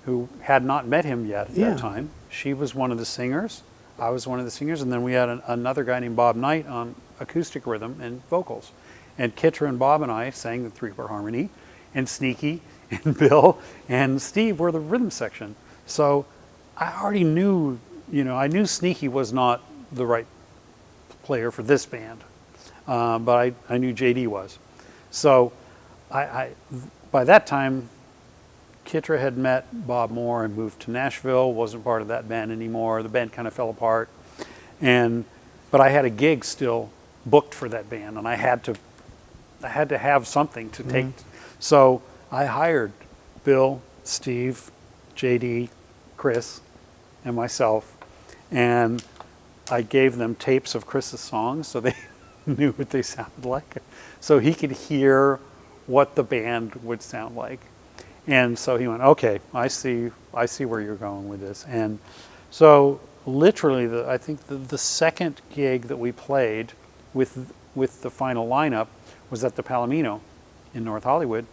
who had not met him yet at that time. She was one of the singers. I was one of the singers. And then we had another guy named Bob Knight on acoustic rhythm and vocals. And Kitra and Bob and I sang the 3-part harmony, and Sneaky and Bill and Steve were the rhythm section. So I already knew, I knew Sneaky was not the right player for this band, but I knew JD was. So I by that time, Kitra had met Bob Moore and moved to Nashville, wasn't part of that band anymore. The band kind of fell apart. But I had a gig still booked for that band, and I had to have something to take. So I hired Bill, Steve, JD, Chris, and myself, and I gave them tapes of Chris's songs so they knew what they sounded like, so he could hear what the band would sound like. And so he went, okay, I see where you're going with this. And so literally, I think the second gig that we played with the final lineup was at the Palomino in North Hollywood.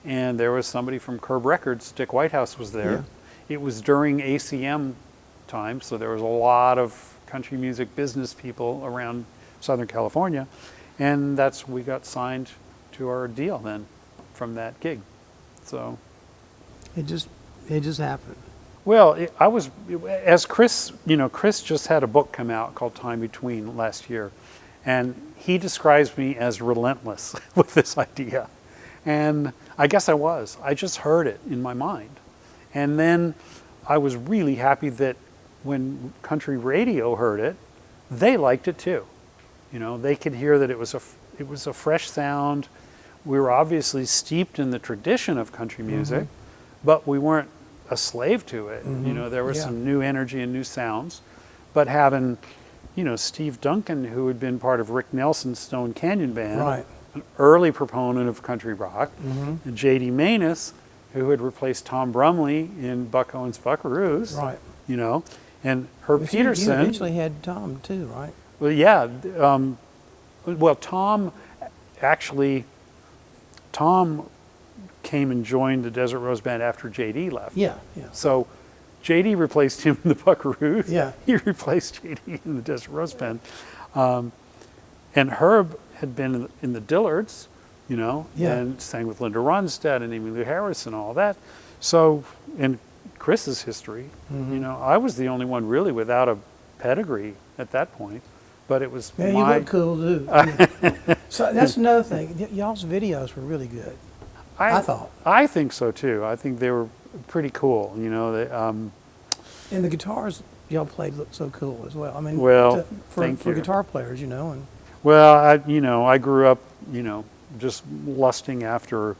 And there was somebody from Curb Records, Dick Whitehouse was there. Yeah. It was during ACM time, so there was a lot of country music business people around Southern California. And we got signed to our deal then from that gig. So it just happened. Well, as Chris, Chris just had a book come out called Time Between last year, and he describes me as relentless with this idea. And I guess I was. I just heard it in my mind. And then I was really happy that when country radio heard it, they liked it too. They could hear that it was a fresh sound. We were obviously steeped in the tradition of country music, but we weren't a slave to it. There was some new energy and new sounds. But having, Steve Duncan, who had been part of Rick Nelson's Stone Canyon Band, Right. an early proponent of country rock, and J.D. Maness, who had replaced Tom Brumley in Buck Owens' Buckaroos, Right. And Herb But Peterson. You eventually had Tom too, right? Well, yeah. Tom came and joined the Desert Rose Band after J.D. left. Yeah. So J.D. replaced him in the Buckaroos. Yeah. He replaced J.D. in the Desert Rose Band. And Herb had been in the Dillards, and sang with Linda Ronstadt and Emmylou Harris and all that. So in Chris's history, I was the only one really without a pedigree at that point. But it was You look cool too. So that's another thing. Y'all's videos were really good. I thought. I think so too. I think they were pretty cool. And the guitars y'all played looked so cool as well. I mean, for you. guitar players, and Well, I grew up, just lusting after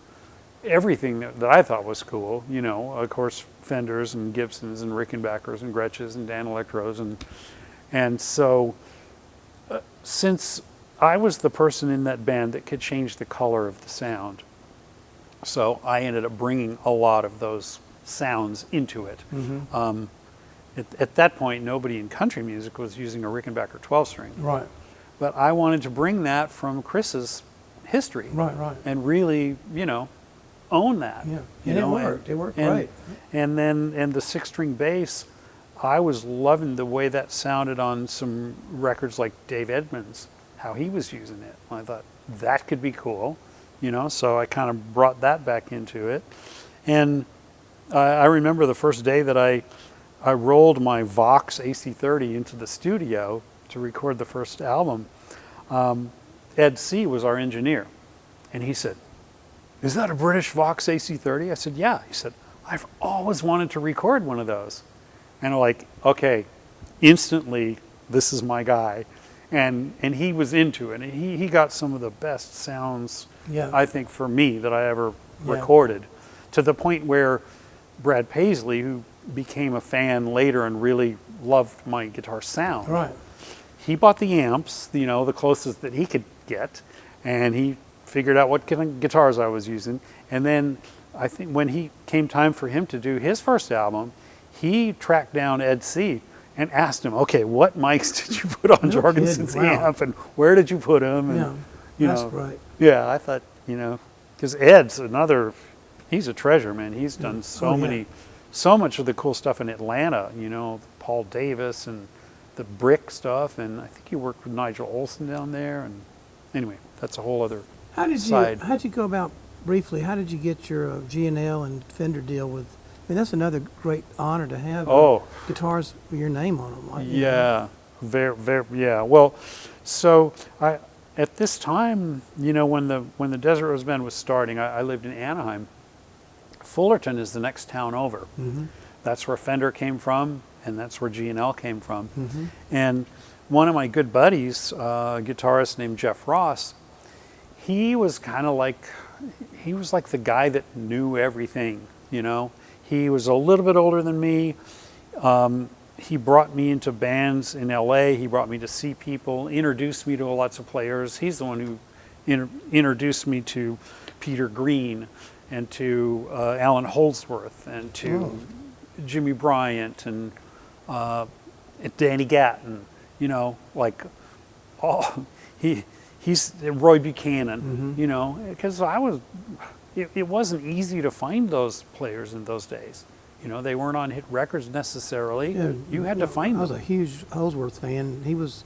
everything that I thought was cool. Of course, Fenders and Gibsons and Rickenbackers and Gretches and Dan Electros, and so since I was the person in that band that could change the color of the sound, so I ended up bringing a lot of those sounds into it. At that point, nobody in country music was using a Rickenbacker 12-string. right. But I wanted to bring that from Chris's history. Right. And really, own that. Yeah. And it worked. It worked great. And then the 6-string bass, I was loving the way that sounded on some records like Dave Edmunds, how he was using it. I thought that could be cool, so I kind of brought that back into it. And I remember the first day that I rolled my Vox AC30 into the studio to record the first album. Ed C. was our engineer, and he said, "Is that a British Vox AC30?" I said, "Yeah." He said, "I've always wanted to record one of those." And I'm like, okay, instantly, this is my guy. And he was into it. And he got some of the best sounds, I think, for me that I ever recorded, to the point where Brad Paisley, who became a fan later and really loved my guitar sound, Right. he bought the amps, the closest that he could get, and he figured out what kind of guitars I was using. And then I think when he came time for him to do his first album, he tracked down Ed C. and asked him, okay, what mics did you put on Jorgenson's amp, and where did you put them? And, that's right. Yeah, I thought, because Ed's he's a treasure, man. He's done so much of the cool stuff in Atlanta, Paul Davis and the brick stuff, and I think he worked with Nigel Olsson down there. And anyway, that's a whole other side. How'd you go about, briefly, how did you get your G&L and Fender deal with? I mean, that's another great honor to have guitars with your name on them. Very, very, yeah. Well, so at this time, when the Desert Rose Band was starting, I lived in Anaheim. Fullerton is the next town over. That's where Fender came from, and that's where G&L came from. And one of my good buddies, a guitarist named Jeff Ross, he was like the guy that knew everything, He was a little bit older than me. He brought me into bands in LA. He brought me to see people, introduced me to lots of players. He's the one who introduced me to Peter Green and to Alan Holdsworth and to Jimmy Bryant and Danny Gatton, he's Roy Buchanan, because it wasn't easy to find those players in those days. They weren't on hit records necessarily. Yeah, you had to find them. I was a huge Holdsworth fan. He was,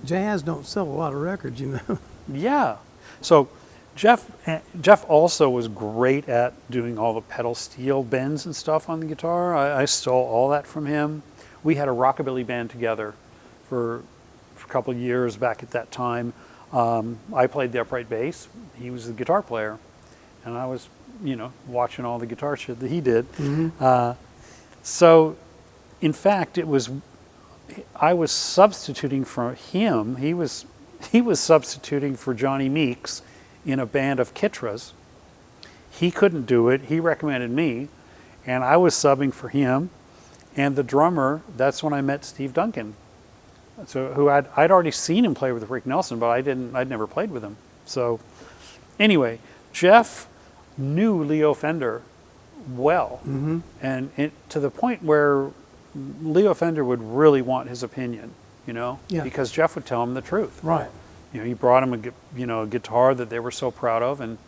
jazz don't sell a lot of records, Yeah. So Jeff also was great at doing all the pedal steel bends and stuff on the guitar. I stole all that from him. We had a rockabilly band together for a couple of years back at that time. I played the upright bass. He was the guitar player, and I was, watching all the guitar shit that he did. So, in fact, I was substituting for him. He was substituting for Johnny Meeks in a band of Kitras. He couldn't do it. He recommended me, and I was subbing for him. And the drummer, that's when I met Steve Duncan. So who I'd already seen him play with Rick Nelson, but I'd never played with him. So anyway, Jeff knew Leo Fender well, and to the point where Leo Fender would really want his opinion, because Jeff would tell him the truth. Right. He brought him a guitar that they were so proud of, and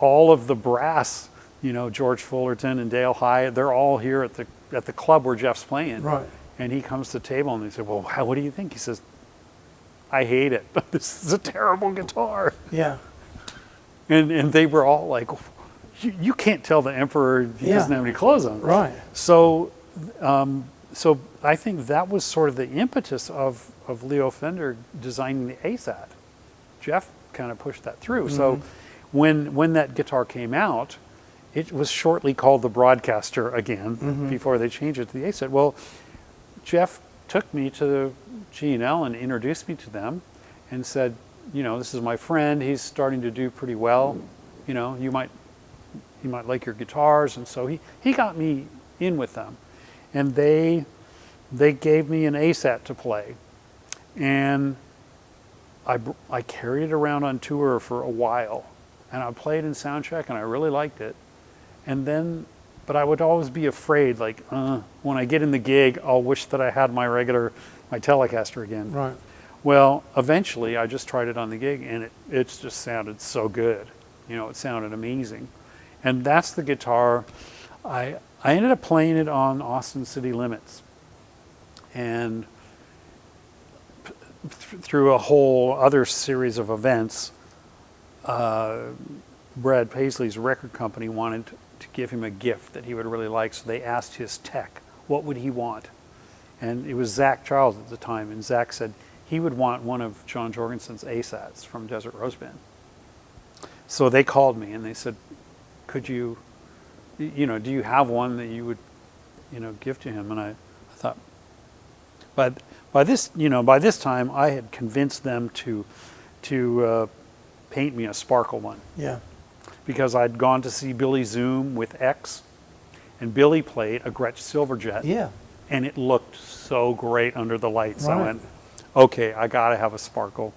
all of the brass, George Fullerton and Dale Hyatt, they're all here at the club where Jeff's playing. Right. And he comes to the table and they said, "Well, what do you think?" He says, "I hate it. This is a terrible guitar." Yeah. And they were all like, "You can't tell the emperor he doesn't have any clothes on." Right. So I think that was sort of the impetus of Leo Fender designing the ASAT. Jeff kind of pushed that through. So when that guitar came out, it was shortly called the Broadcaster again before they changed it to the ASAT. Well, Jeff took me to G&L and introduced me to them and said, this is my friend. He's starting to do pretty well. He might like your guitars. And so he got me in with them. And they gave me an ASAT to play. And I carried it around on tour for a while. And I played in soundcheck and I really liked it. And then, but I would always be afraid, like, when I get in the gig, I'll wish that I had my Telecaster again. Right. Well, eventually I just tried it on the gig and it just sounded so good. It sounded amazing. And that's the guitar. I ended up playing it on Austin City Limits. And through a whole other series of events, Brad Paisley's record company wanted to give him a gift that he would really like, so they asked his tech, what would he want? And it was Zach Charles at the time, and Zach said he would want one of John Jorgenson's ASATs from Desert Rose Band. So they called me and they said, could you, do you have one that you would, give to him? And I thought, by this time I had convinced them to paint me a sparkle one. Yeah. Because I'd gone to see Billy Zoom with X, and Billy played a Gretsch Silverjet. Yeah. And it looked so great under the lights. Right. I went, okay, I got to have a sparkle.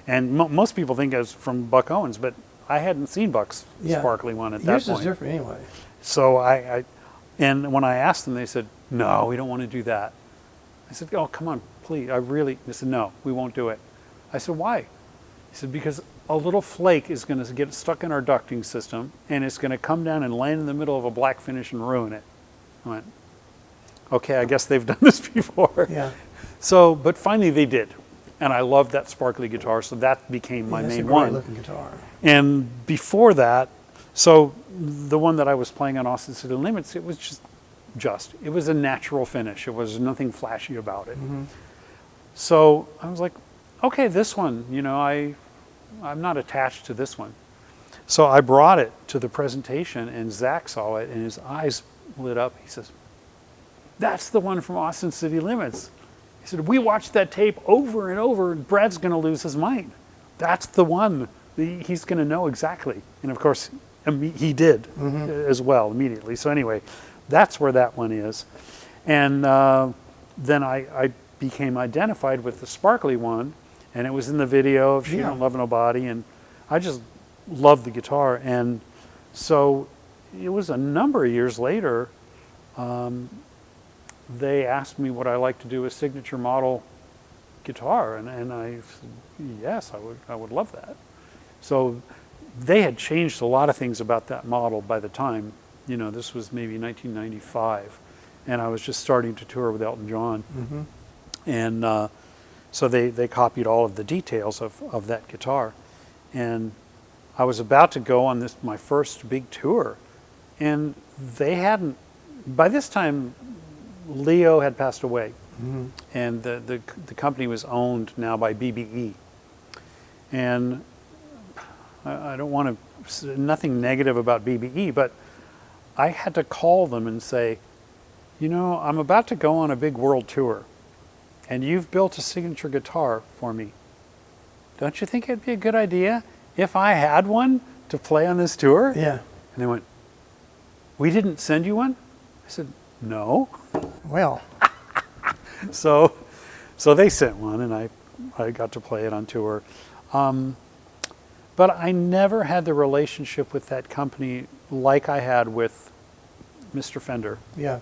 And most people think it was from Buck Owens, but I hadn't seen Buck's sparkly one at that point. Yours is different anyway. So and when I asked them, they said, no, we don't want to do that. I said, oh, come on, please. They said, no, we won't do it. I said, why? He said, because a little flake is going to get stuck in our ducting system, and it's going to come down and land in the middle of a black finish and ruin it. I went, okay, I guess they've done this before. Yeah. So, but finally they did. And I loved that sparkly guitar, so that became my main one. That's a great looking guitar. And before that, so the one that I was playing on Austin City Limits, it was it was a natural finish. It was nothing flashy about it. So I was like, okay, this one, I'm not attached to this one. So I brought it to the presentation, and Zach saw it, and his eyes lit up. He says, that's the one from Austin City Limits. He said, we watched that tape over and over, and Brad's going to lose his mind. That's the one. He's going to know exactly. And of course, he did as well immediately. So anyway, that's where that one is. And then I became identified with the sparkly one, and it was in the video of She Don't Love Nobody, and I just loved the guitar. And so it was a number of years later, they asked me would I like to do a signature model guitar, and I said, yes, I would love that. So they had changed a lot of things about that model by the time, this was maybe 1995, and I was just starting to tour with Elton John. And so they copied all of the details of that guitar. And I was about to go on my first big tour, and they hadn't. By this time, Leo had passed away, and the company was owned now by BBE. And I don't want to, nothing negative about BBE, but I had to call them and say, you know, I'm about to go on a big world tour, and you've built a signature guitar for me. Don't you think it'd be a good idea if I had one to play on this tour? Yeah. And they went, we didn't send you one? I said, no. Well, So they sent one, and I got to play it on tour. But I never had the relationship with that company like I had with Mr. Fender yeah.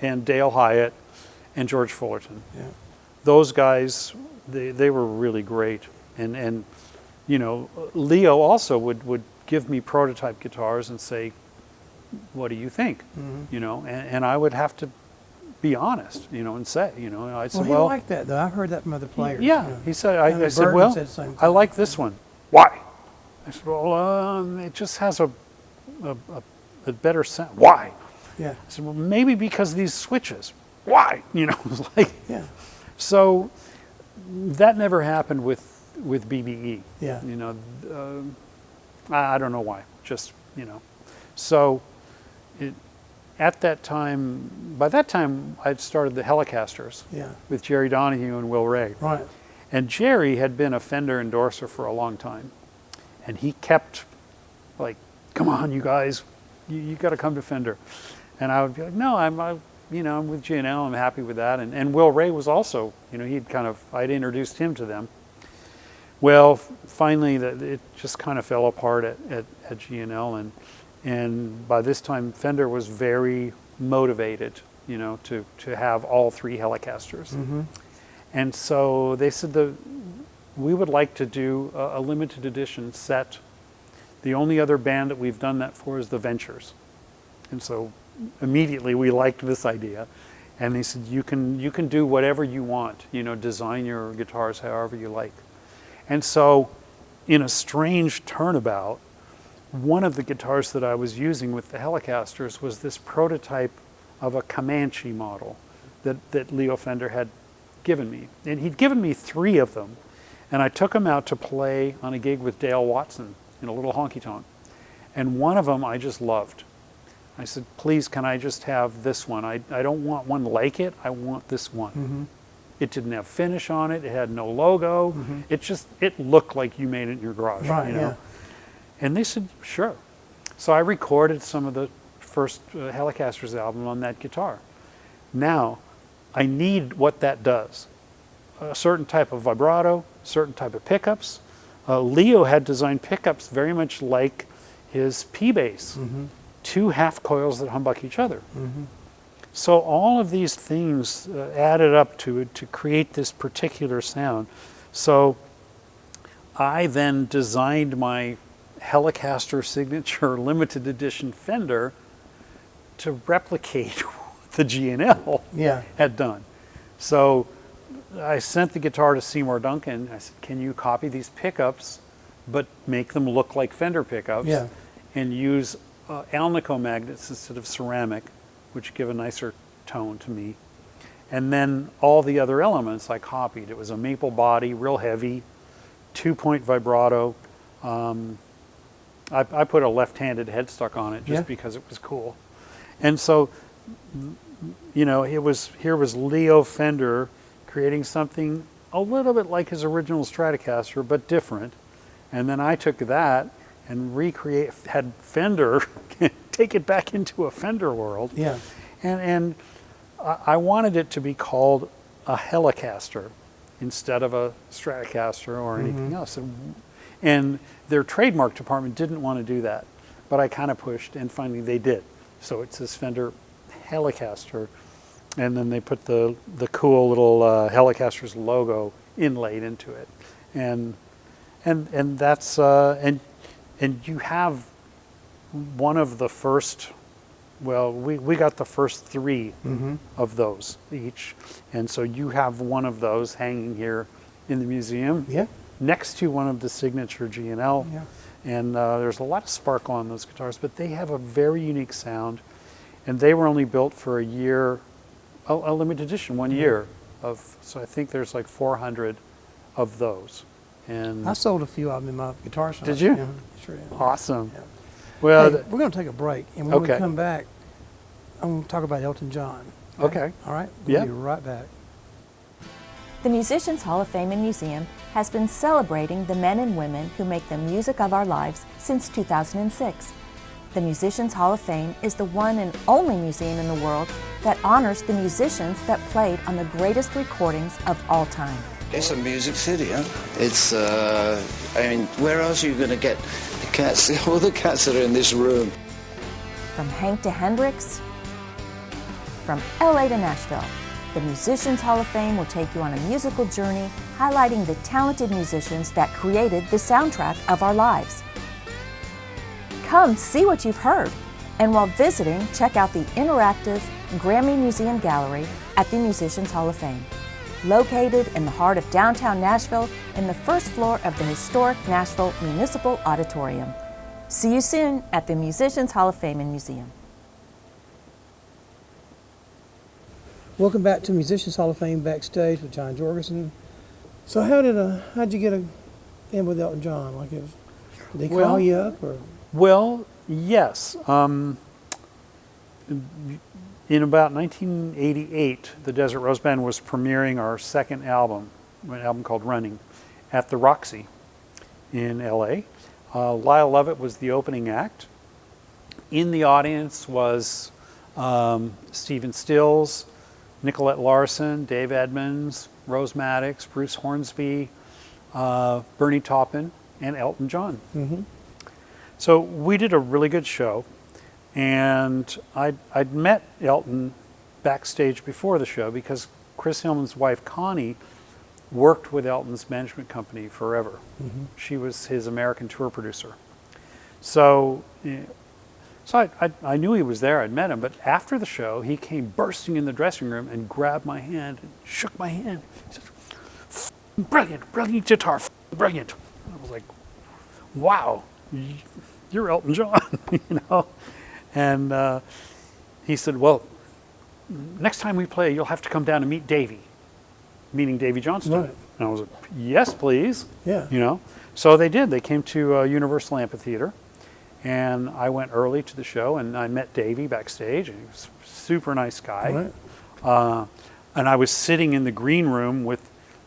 and Dale Hyatt and George Fullerton. Yeah. Those guys, they were really great. And you know, Leo also would give me prototype guitars and say, what do you think? You know, and I would have to be honest, you know, and say, you know, I said, Well, he liked that, though. I've heard that from other players. yeah, you know. he said, I mean, I said, Burton well, said the same I thing. like this one. Why? I said, well, it just has a better sound. Why? Yeah. I said, well, maybe because of these switches. Why? You know, it was like, Yeah. so that never happened with BBE. Yeah. You know, I don't know why. Just, you know, so at that time, by that time, I'd started the Hellecasters Yeah. with Jerry Donahue and Will Ray. Right. And Jerry had been a Fender endorser for a long time. And he kept like, come on, you guys, you got to come to Fender. And I would be like, no, I'm with G&L, I'm happy with that. And Will Ray was also, you know, I'd introduced him to them. Well, finally, it just kind of fell apart at G&L. And by this time, Fender was very motivated, you know, to have all three Hellecasters. And so they said we would like to do a limited edition set. The only other band that we've done that for is the Ventures. And so immediately we liked this idea. And they said, you can do whatever you want, you know, design your guitars however you like. And so in a strange turnabout, one of the guitars that I was using with the Hellecasters was this prototype of a Comanche model that Leo Fender had given me. And he'd given me 3 of them. And I took them out to play on a gig with Dale Watson in a little honky-tonk. And one of them I just loved. I said, please, can I just have this one? I don't want one like it. I want this one. It didn't have finish on it. It had no logo. It looked like you made it in your garage. Right, you know? yeah. And they said, sure. So I recorded some of the first Hellecasters album on that guitar. Now, I need what that does. A certain type of vibrato, certain type of pickups. Leo had designed pickups very much like his P-bass. 2 half coils that humbuck each other. So all of these things added up to create this particular sound. So I then designed my Hellecaster signature limited edition Fender to replicate what the G&L Yeah. had done. So I sent the guitar to Seymour Duncan. I said, can you copy these pickups but make them look like Fender pickups? Yeah. And use Alnico magnets instead of ceramic, which give a nicer tone to me. And then all the other elements I copied. It was a maple body, real heavy, 2-point vibrato. I put a left-handed headstock on it just because it was cool. And so, you know, here was Leo Fender creating something a little bit like his original Stratocaster, but different. And then I took that and had Fender take it back into a Fender world. Yeah. And I wanted it to be called a Hellecaster instead of a Stratocaster or anything else. And their trademark department didn't want to do that, but I kind of pushed, and finally they did. So it's this Fender Hellecaster, and then they put the cool little Hellecasters logo inlaid into it, and that's and you have one of the first. Well, we got the first 3 of those each, and so you have one of those hanging here in the museum. Yeah. next to one of the signature G&L. Yeah. And there's a lot of sparkle on those guitars, but they have a very unique sound. And they were only built for a year, a limited edition, 1 year of. So I think there's like 400 of those. And I sold a few of them in my guitar shop. Did you? Yeah, sure did. awesome. Yeah. Well, Hey, we're going to take a break, and when we Okay. come back, I'm going to talk about Elton John. Okay. All right? We'll Yeah. be right back. The Musicians Hall of Fame and Museum has been celebrating the men and women who make the music of our lives since 2006. The Musicians Hall of Fame is the one and only museum in the world that honors the musicians that played on the greatest recordings of all time. It's a music city, huh? It's, I mean, where else are you going to get the cats, all the cats that are in this room? From Hank to Hendrix, from LA to Nashville, the Musicians Hall of Fame will take you on a musical journey highlighting the talented musicians that created the soundtrack of our lives. Come see what you've heard, and while visiting, check out the interactive Grammy Museum Gallery at the Musicians Hall of Fame. Located in the heart of downtown Nashville in the first floor of the historic Nashville Municipal Auditorium. See you soon at the Musicians Hall of Fame and Museum. Welcome back to Musicians Hall of Fame Backstage with John Jorgenson. So how'd you get in with Elton John? Like, did they call Well- you up, or? Well, yes. In about 1988, the Desert Rose Band was premiering our second album, an album called Running, at the Roxy in LA. Lyle Lovett was the opening act. In the audience was Stephen Stills, Nicolette Larson, Dave Edmunds, Rose Maddox, Bruce Hornsby, Bernie Taupin, and Elton John. Mm-hmm. So we did a really good show, and I'd met Elton backstage before the show because Chris Hillman's wife, Connie, worked with Elton's management company forever. Mm-hmm. She was his American tour producer. So I knew he was there. I'd met him. But after the show, he came bursting in the dressing room and grabbed my hand and shook my hand. He said, brilliant, brilliant guitar, brilliant. And I was like, wow, you're Elton John, you know? And he said, well, next time we play, you'll have to come down and meet Davey, meaning Davey Johnston. Right. And I was like, yes, please. Yeah. You know? So they did. They came to Universal Amphitheater. And I went early to the show, and I met Davey backstage, and he was a super nice guy. Right. And I was sitting in the green room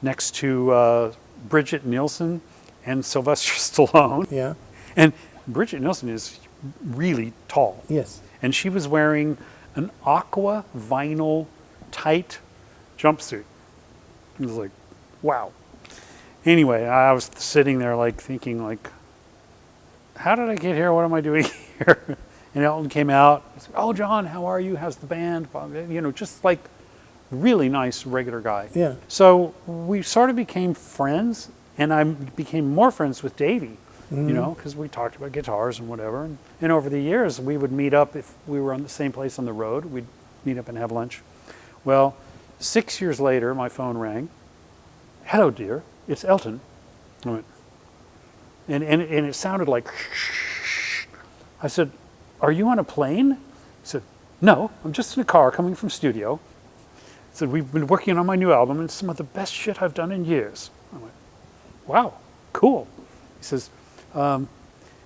next to Bridget Nielsen and Sylvester Stallone. Yeah. And Bridget Nielsen is really tall. Yes. And she was wearing an aqua vinyl tight jumpsuit. It was like, wow. Anyway, I was sitting there like thinking like, how did I get here? What am I doing here? And Elton came out. He said, oh, John, how are you? How's the band? You know, just like really nice, regular guy. Yeah. So we sort of became friends, and I became more friends with Davey, Mm-hmm. you know, because we talked about guitars and whatever. And over the years, we would meet up if we were on the same place on the road. We'd meet up and have lunch. Well, 6 years later, my phone rang. Hello, dear. It's Elton. I went, and it sounded like, I said, are you on a plane? He said, no, I'm just in a car coming from studio. He said, we've been working on my new album, and it's some of the best shit I've done in years. I went, wow, cool. He says,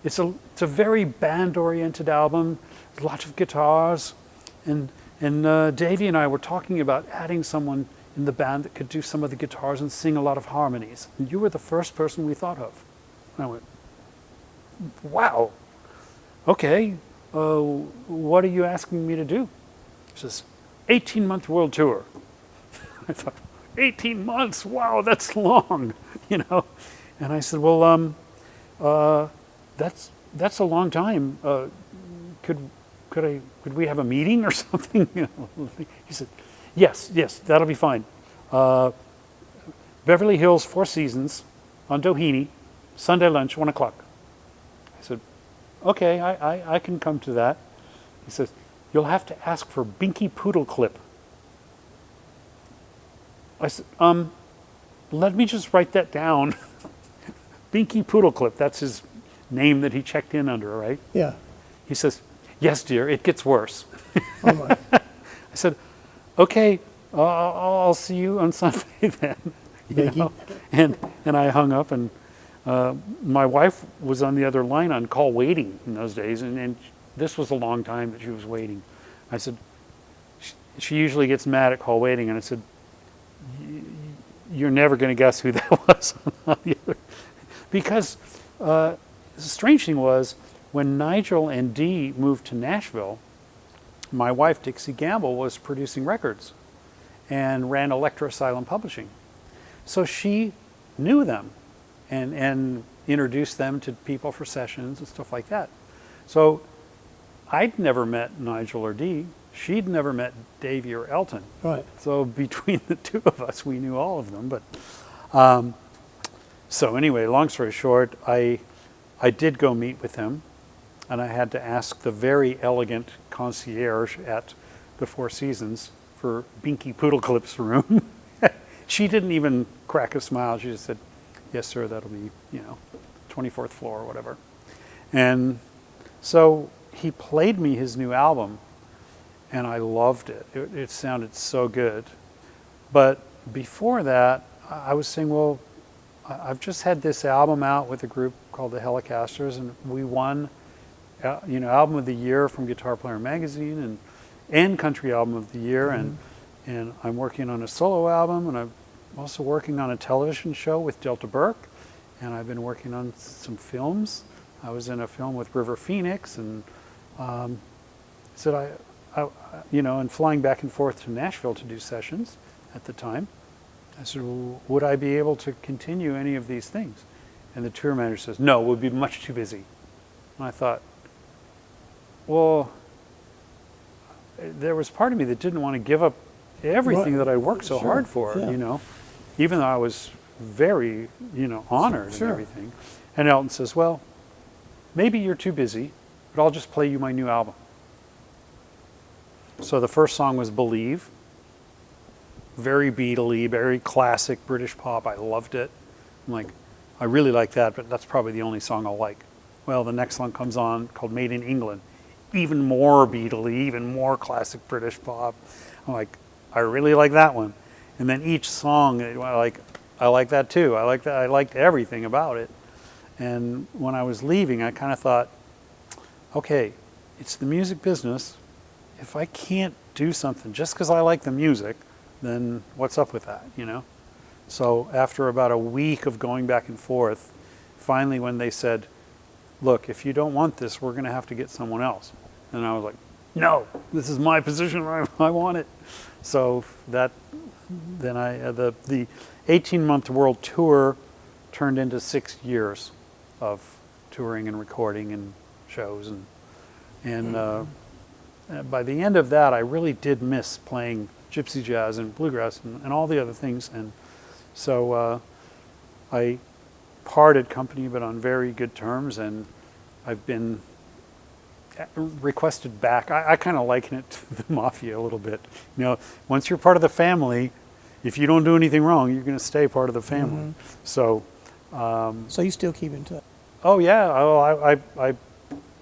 it's a very band-oriented album, lots of guitars, and Davey and I were talking about adding someone in the band that could do some of the guitars and sing a lot of harmonies. And you were the first person we thought of. And I went, wow, okay, what are you asking me to do? He says, 18-month world tour. I thought, 18 months, wow, that's long, you know? And I said, well, that's a long time. Could we have a meeting or something? He said, yes, that'll be fine. Beverly Hills, Four Seasons, on Doheny, Sunday lunch, 1 o'clock. I said, okay, I can come to that. He says, you'll have to ask for Binky Poodle Clip. I said, let me just write that down. Binky Poodleclip, that's his name that he checked in under, right? Yeah. He says, yes, dear, it gets worse. Oh my. I said, okay, I'll see you on Sunday then. Binky. And I hung up, and my wife was on the other line on call waiting in those days, and this was a long time that she was waiting. I said, she usually gets mad at call waiting, and I said, you're never going to guess who that was on the other. Because the strange thing was, when Nigel and Dee moved to Nashville, my wife, Dixie Gamble, was producing records and ran Electra Asylum Publishing. So she knew them and introduced them to people for sessions and stuff like that. So I'd never met Nigel or Dee. She'd never met Davey or Elton. Right. So between the two of us, we knew all of them. But so anyway, long story short, I did go meet with him, and I had to ask the very elegant concierge at the Four Seasons for Binky Poodleclip's room. She didn't even crack a smile. She just said, yes, sir, that'll be, 24th floor or whatever. And so he played me his new album, and I loved it. It sounded so good. But before that, I was saying, well, I've just had this album out with a group called the Hellecasters, and we won, Album of the Year from Guitar Player Magazine and Country Album of the Year, and I'm working on a solo album, and I'm also working on a television show with Delta Burke, and I've been working on some films. I was in a film with River Phoenix, and said and flying back and forth to Nashville to do sessions at the time. I said, well, would I be able to continue any of these things? And the tour manager says, no, we'll be much too busy. And I thought, well, there was part of me that didn't want to give up everything that I worked so hard for, even though I was very, honored and everything. And Elton says, well, maybe you're too busy, but I'll just play you my new album. So the first song was Believe. Very Beatle-y, very classic British pop. I loved it. I'm like, I really like that, but that's probably the only song I'll like. Well, the next song comes on called Made in England. Even more Beatle-y, even more classic British pop. I'm like, I really like that one. And then each song, I like that too. I like that. I liked everything about it. And when I was leaving, I kind of thought, okay, it's the music business. If I can't do something just because I like the music, then what's up with that, So after about a week of going back and forth, finally when they said, look, if you don't want this, we're going to have to get someone else. And I was like, no, this is my position. I want it. So then the 18-month world tour turned into 6 years of touring and recording and shows. And by the end of that, I really did miss playing gypsy jazz and bluegrass and all the other things. And so I parted company, but on very good terms, and I've been requested back. I kind of liken it to the mafia a little bit. Once you're part of the family, if you don't do anything wrong, you're going to stay part of the family. So so you still keep in touch? Oh yeah.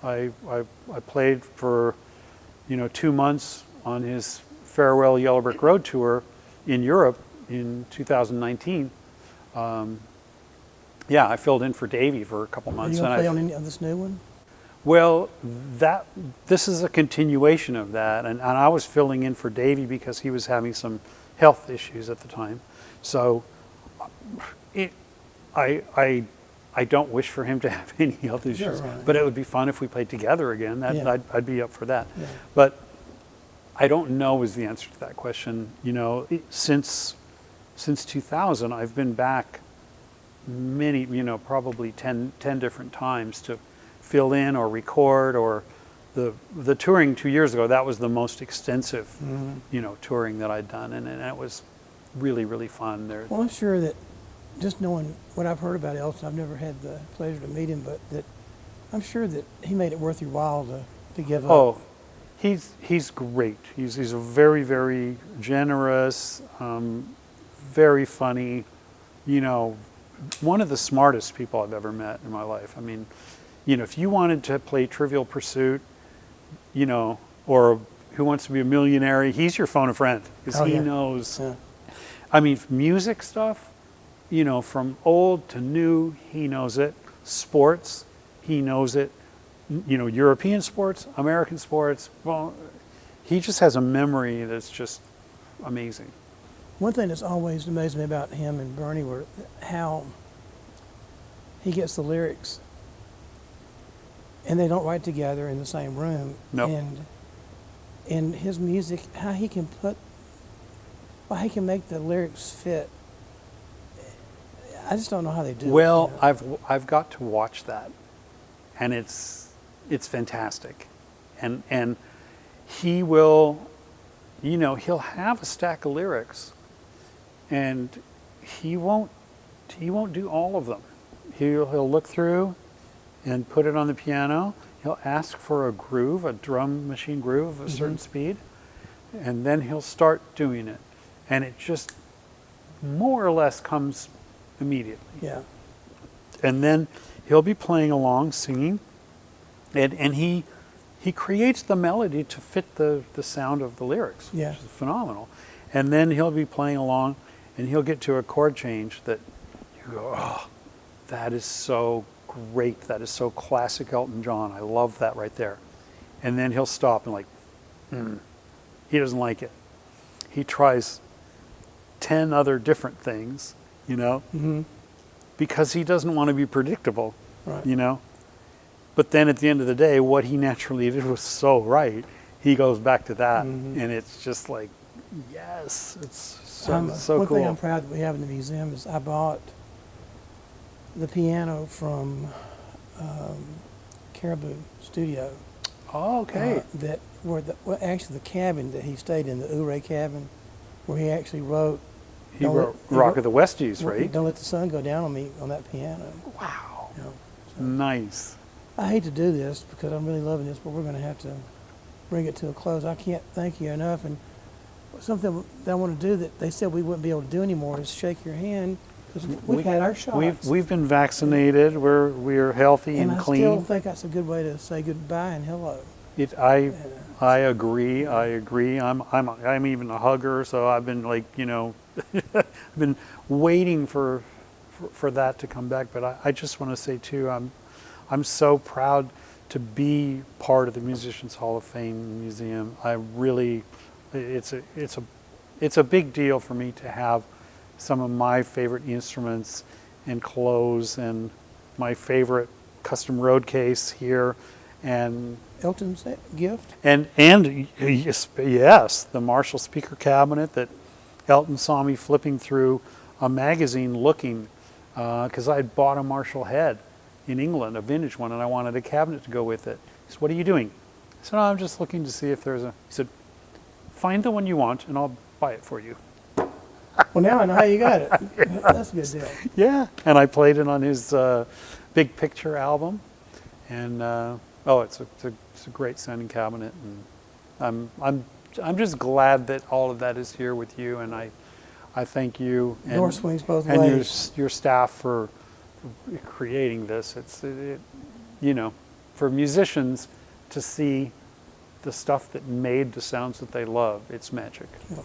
I played for 2 months on his farewell Yellow Brick Road tour in Europe in 2019. I filled in for Davey for a couple months. Are you going to play on any of this new one? Well, this is a continuation of that, and I was filling in for Davey because he was having some health issues at the time. So I don't wish for him to have any health issues, but it would be fun if we played together again. I'd be up for that. Yeah. But I don't know is the answer to that question. Since 2000, I've been back many, probably 10 different times to fill in or record, or the touring 2 years ago, that was the most extensive, touring that I'd done, and it was really, really fun. Well, I'm sure that just knowing what I've heard about Elton, I've never had the pleasure to meet him, but that I'm sure that he made it worth your while to give up. Oh, he's great. He's a very, very generous, very funny, one of the smartest people I've ever met in my life. I mean, if you wanted to play Trivial Pursuit, or Who Wants to Be a Millionaire, he's your phone a friend, because he knows. Yeah. I mean, music stuff, from old to new, he knows it. Sports, he knows it. European sports, American sports, well, he just has a memory that's just amazing. One thing that's always amazed me about him and Bernie were how he gets the lyrics and they don't write together in the same room. Nope. And his music, how he can make the lyrics fit. I just don't know how they do it. Well, I've got to watch that, and it's fantastic, and he will, he'll have a stack of lyrics, and he won't do all of them. He'll look through and put it on the piano. He'll ask for a groove, a drum machine groove of a certain speed, and then he'll start doing it, and it just more or less comes immediately. Yeah. And then he'll be playing along, singing, and he creates the melody to fit the sound of the lyrics, Yeah. which is phenomenal. And then he'll be playing along, and he'll get to a chord change that you go, oh, that is so great. That is so classic Elton John. I love that right there. And then he'll stop and he doesn't like it. He tries 10 other different things, because he doesn't want to be predictable, right. But then at the end of the day, what he naturally did was so right. He goes back to that, and it's just like, yes, it's so one cool. thing I'm proud that we have in the museum is I bought the piano from Caribou Studio. Oh, okay. Actually the cabin that he stayed in, the Ouray cabin, where he actually wrote. He wrote Rock of the Westies, right? Don't Let the Sun Go Down on Me on that piano. Wow. So Nice. I hate to do this because I'm really loving this, but we're going to have to bring it to a close. I can't thank you enough. And something that I want to do that they said we wouldn't be able to do anymore is shake your hand, because we've had our shots. We've been vaccinated. We're healthy and clean. I still think that's a good way to say goodbye and hello. I agree. I'm even a hugger, so I've been I've been waiting for that to come back. But I just want to say too, I'm so proud to be part of the Musicians Hall of Fame Museum. I really, it's a big deal for me to have some of my favorite instruments and clothes and my favorite custom road case here, and Elton's gift. And yes, the Marshall speaker cabinet that Elton saw me flipping through a magazine looking, because I had bought a Marshall head in England, a vintage one, and I wanted a cabinet to go with it. He said, "What are you doing?" I said, "Oh, I'm just looking to see if there's a." He said, "Find the one you want, and I'll buy it for you." Well, now I know how you got it. That's a good deal. Yeah, and I played it on his big picture album, and it's a great sounding cabinet, and I'm just glad that all of that is here with you, and I thank you Door swings both and ways. your staff for creating this. For musicians to see the stuff that made the sounds that they love, it's magic. Yeah.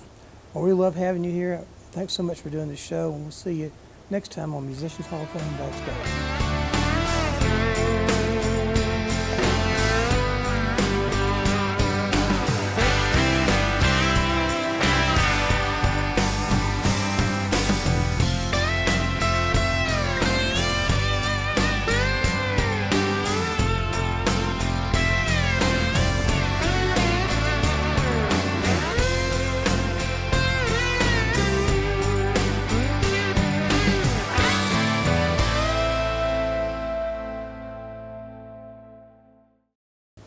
Well, we love having you here. Thanks so much for doing this show, and we'll see you next time on Musicians Hall of Fame Backstage.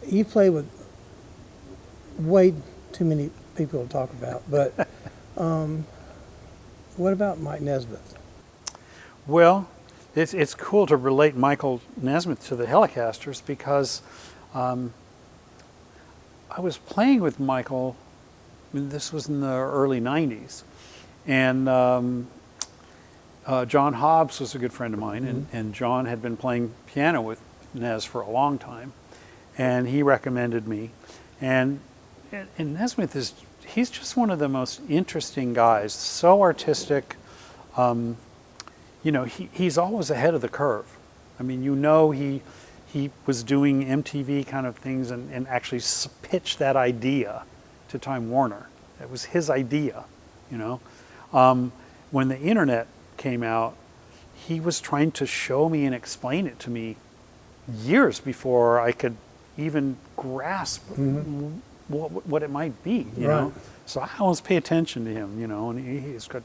You play with way too many people to talk about, but what about Mike Nesmith? Well, it's cool to relate Michael Nesmith to the Hellecasters, because I was playing with Michael, this was in the early 90s, and John Hobbs was a good friend of mine, and John had been playing piano with Nez for a long time, and he recommended me. And Nesmith he's just one of the most interesting guys, so artistic. He's always ahead of the curve. I mean, he was doing MTV kind of things and actually pitched that idea to Time Warner. It was his idea, When the internet came out, he was trying to show me and explain it to me years before I could even grasp what it might be, you know. So I always pay attention to him, and he's got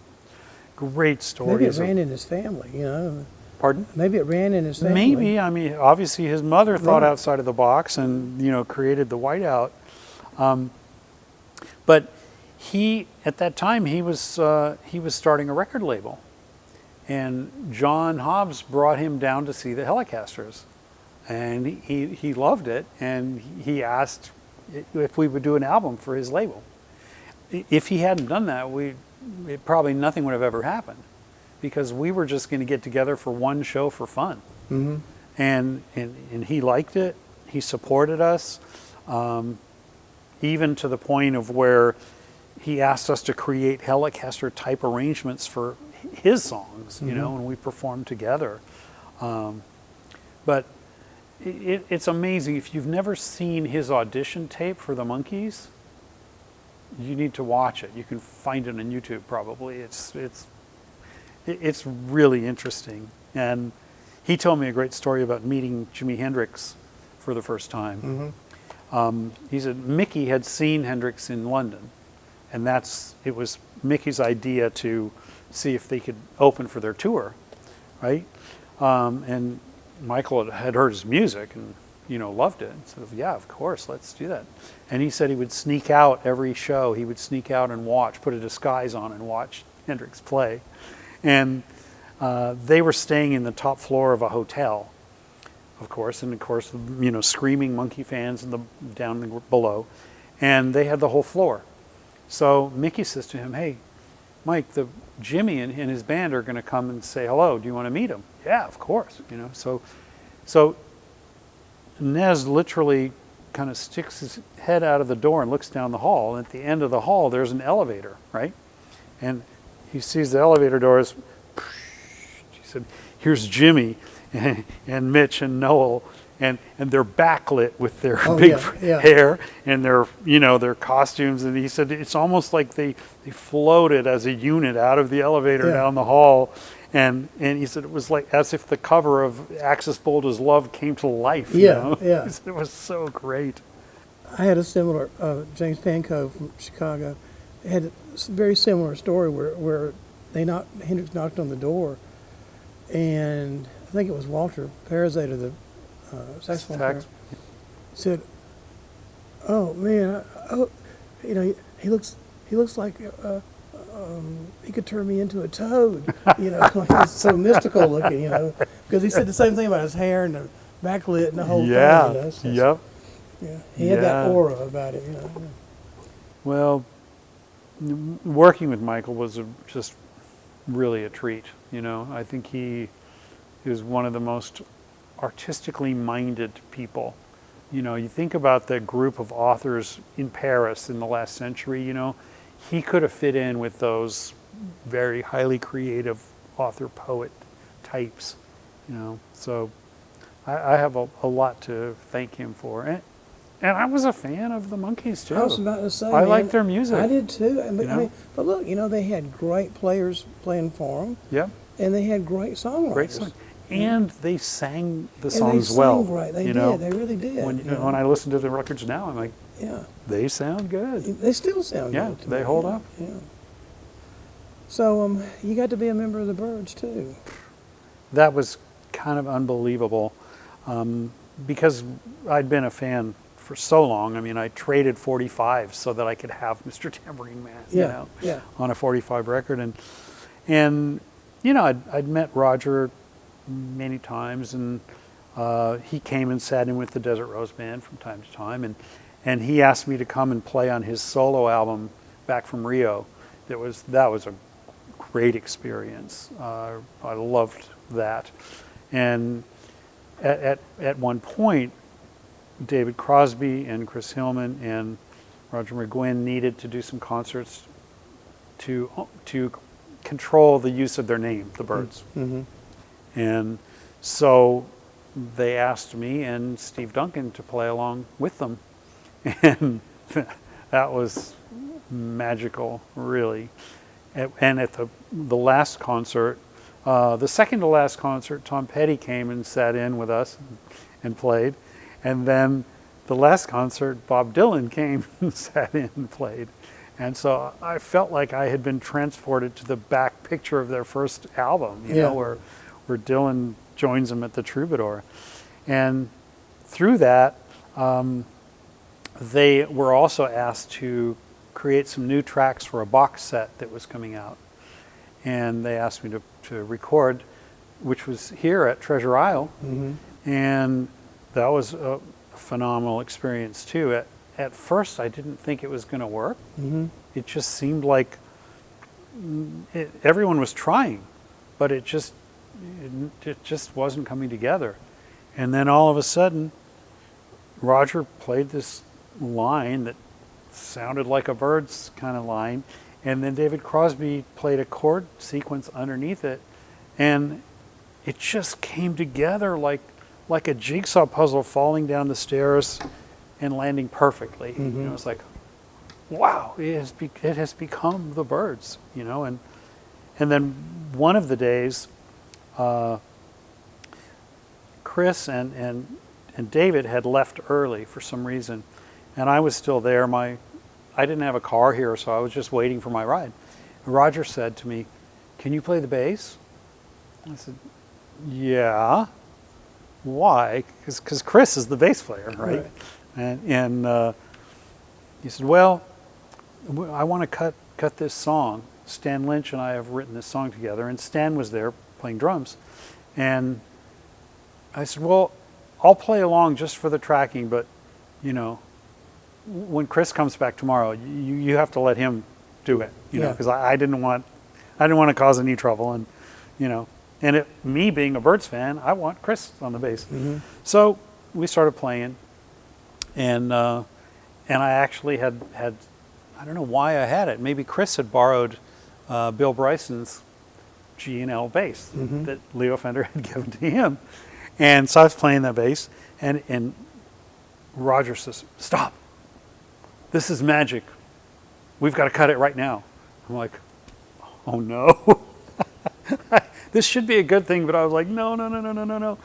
great stories. Maybe it ran in his family, Pardon? Maybe it ran in his family. Maybe. I mean, obviously his mother thought outside of the box and, created the whiteout. But at that time, he was starting a record label. And John Hobbs brought him down to see the Hellecasters. And he loved it, and he asked if we would do an album for his label. If he hadn't done that, probably nothing would have ever happened, because we were just going to get together for one show for fun. Mm-hmm. And he liked it. He supported us, even to the point of where he asked us to create Hellecaster type arrangements for his songs, and we performed together. But it's amazing. If you've never seen his audition tape for the Monkees, you need to watch it. You can find it on YouTube probably. It's really interesting. And he told me a great story about meeting Jimi Hendrix for the first time. Mm-hmm. He said Mickey had seen Hendrix in London, and it was Mickey's idea to see if they could open for their tour, right? And Michael had heard his music and loved it. So yeah, of course, let's do that. And he said he would sneak out every show. He would sneak out and put a disguise on and watch Hendrix play. And they were staying in the top floor of a hotel, of course, and of course, screaming Monkey fans down below, and they had the whole floor. So Mickey says to him, "Hey, Mike, Jimmy and his band are going to come and say hello. Do you want to meet them?" "Yeah, of course." So Nez literally kind of sticks his head out of the door and looks down the hall. And at the end of the hall, there's an elevator, right? And he sees the elevator doors. He said, "Here's Jimmy and Mitch and Noel, and they're backlit with their hair and their costumes." And he said it's almost like they floated as a unit out of the elevator down the hall. And he said it was like as if the cover of Axis Bold as Love came to life. He said it was so great. I had a similar, James Pankow from Chicago had a very similar story where Hendrix knocked on the door, and I think it was Walter Parazaider, the saxophone player, said, "Oh man, he looks like he could turn me into a toad." Like he's so mystical looking, because he said the same thing about his hair and the backlit and the whole thing. So, yep. Yeah, he had that aura about it. Well, working with Michael was just really a treat. I think he is one of the most artistically minded people. You think about the group of authors in Paris in the last century, he could have fit in with those very highly creative author-poet types, So I have a lot to thank him for. And I was a fan of the Monkees, too. I was about to say, I liked their music. I did, too. But look, they had great players playing for them. Yeah. And they had great songwriters. Great song. And they sang the songs well. They sang great. They did. They really did. When I listen to the records now, I'm like, they sound good. They still sound good. Yeah, they hold up. Yeah. So you got to be a member of the Byrds, too. That was kind of unbelievable because I'd been a fan for so long. I mean, I traded 45 so that I could have Mr. Tambourine Man, on a 45 record. And I'd met Roger many times, and he came and sat in with the Desert Rose Band from time to time, and he asked me to come and play on his solo album back from Rio. That was a great experience. I loved that. And at one point, David Crosby and Chris Hillman and Roger McGuinn needed to do some concerts to control the use of their name, the Byrds. Mm-hmm. And so they asked me and Steve Duncan to play along with them. And that was magical, really. And at the last concert, the second to last concert, Tom Petty came and sat in with us and played. And then the last concert, Bob Dylan came and sat in and played. And so I felt like I had been transported to the back picture of their first album, you know, where Dylan joins them at the Troubadour. And through that, they were also asked to create some new tracks for a box set that was coming out. And they asked me to record, which was here at Treasure Isle. Mm-hmm. And that was a phenomenal experience too. At first, I didn't think it was going to work. Mm-hmm. It just seemed like everyone was trying, but it just wasn't coming together. And then all of a sudden, Roger played this line that sounded like a Byrds kind of line, and then David Crosby played a chord sequence underneath it, and it just came together like a jigsaw puzzle falling down the stairs and landing perfectly. Mm-hmm. You know, it's like, wow, it has become the Byrds, you know. And then one of the days, Chris and David had left early for some reason, and I was still there. I didn't have a car here, so I was just waiting for my ride. And Roger said to me, "Can you play the bass?" I said, "Yeah." Why? Because Chris is the bass player, right? And he said, "Well, I want to cut this song. Stan Lynch and I have written this song together," and Stan was there playing drums. And I said, "Well, I'll play along just for the tracking, but, you know, when Chris comes back tomorrow, you have to let him do it, you know, because I didn't want to cause any trouble, and, you know." And me being a Byrds fan, I want Chris on the bass. Mm-hmm. So we started playing, and I actually had I don't know why I had it. Maybe Chris had borrowed Bill Bryson's G&L bass Mm-hmm. that Leo Fender had given to him, and so I was playing that bass, and Roger says, "Stop! This is magic. We've got to cut it right now." I'm like, "Oh no." This should be a good thing, but I was like, no.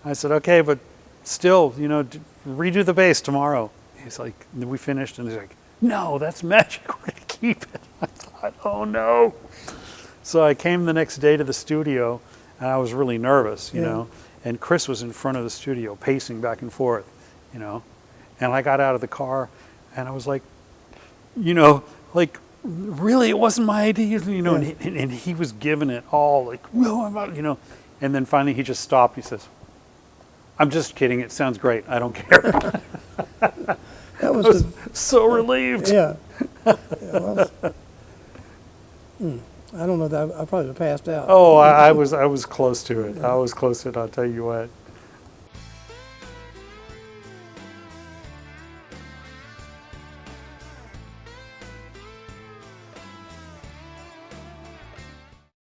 I said, "Okay, but still, you know, redo the bass tomorrow." He's like, we finished, and he's like, "No, that's magic. We're going to keep it." I thought, oh no. So I came the next day to the studio, and I was really nervous, you know, and Chris was in front of the studio pacing back and forth, you know, and I got out of the car, and I was like, you know, like, really, it wasn't my idea, you know, and he was giving it all, like, "No, I'm not," you know, and then finally he just stopped. He says, "I'm just kidding. It sounds great. I don't care." That was, I was so relieved. Yeah. Well, I don't know that I probably would have passed out. Oh, I was close to it. I was close to it. I'll tell you what.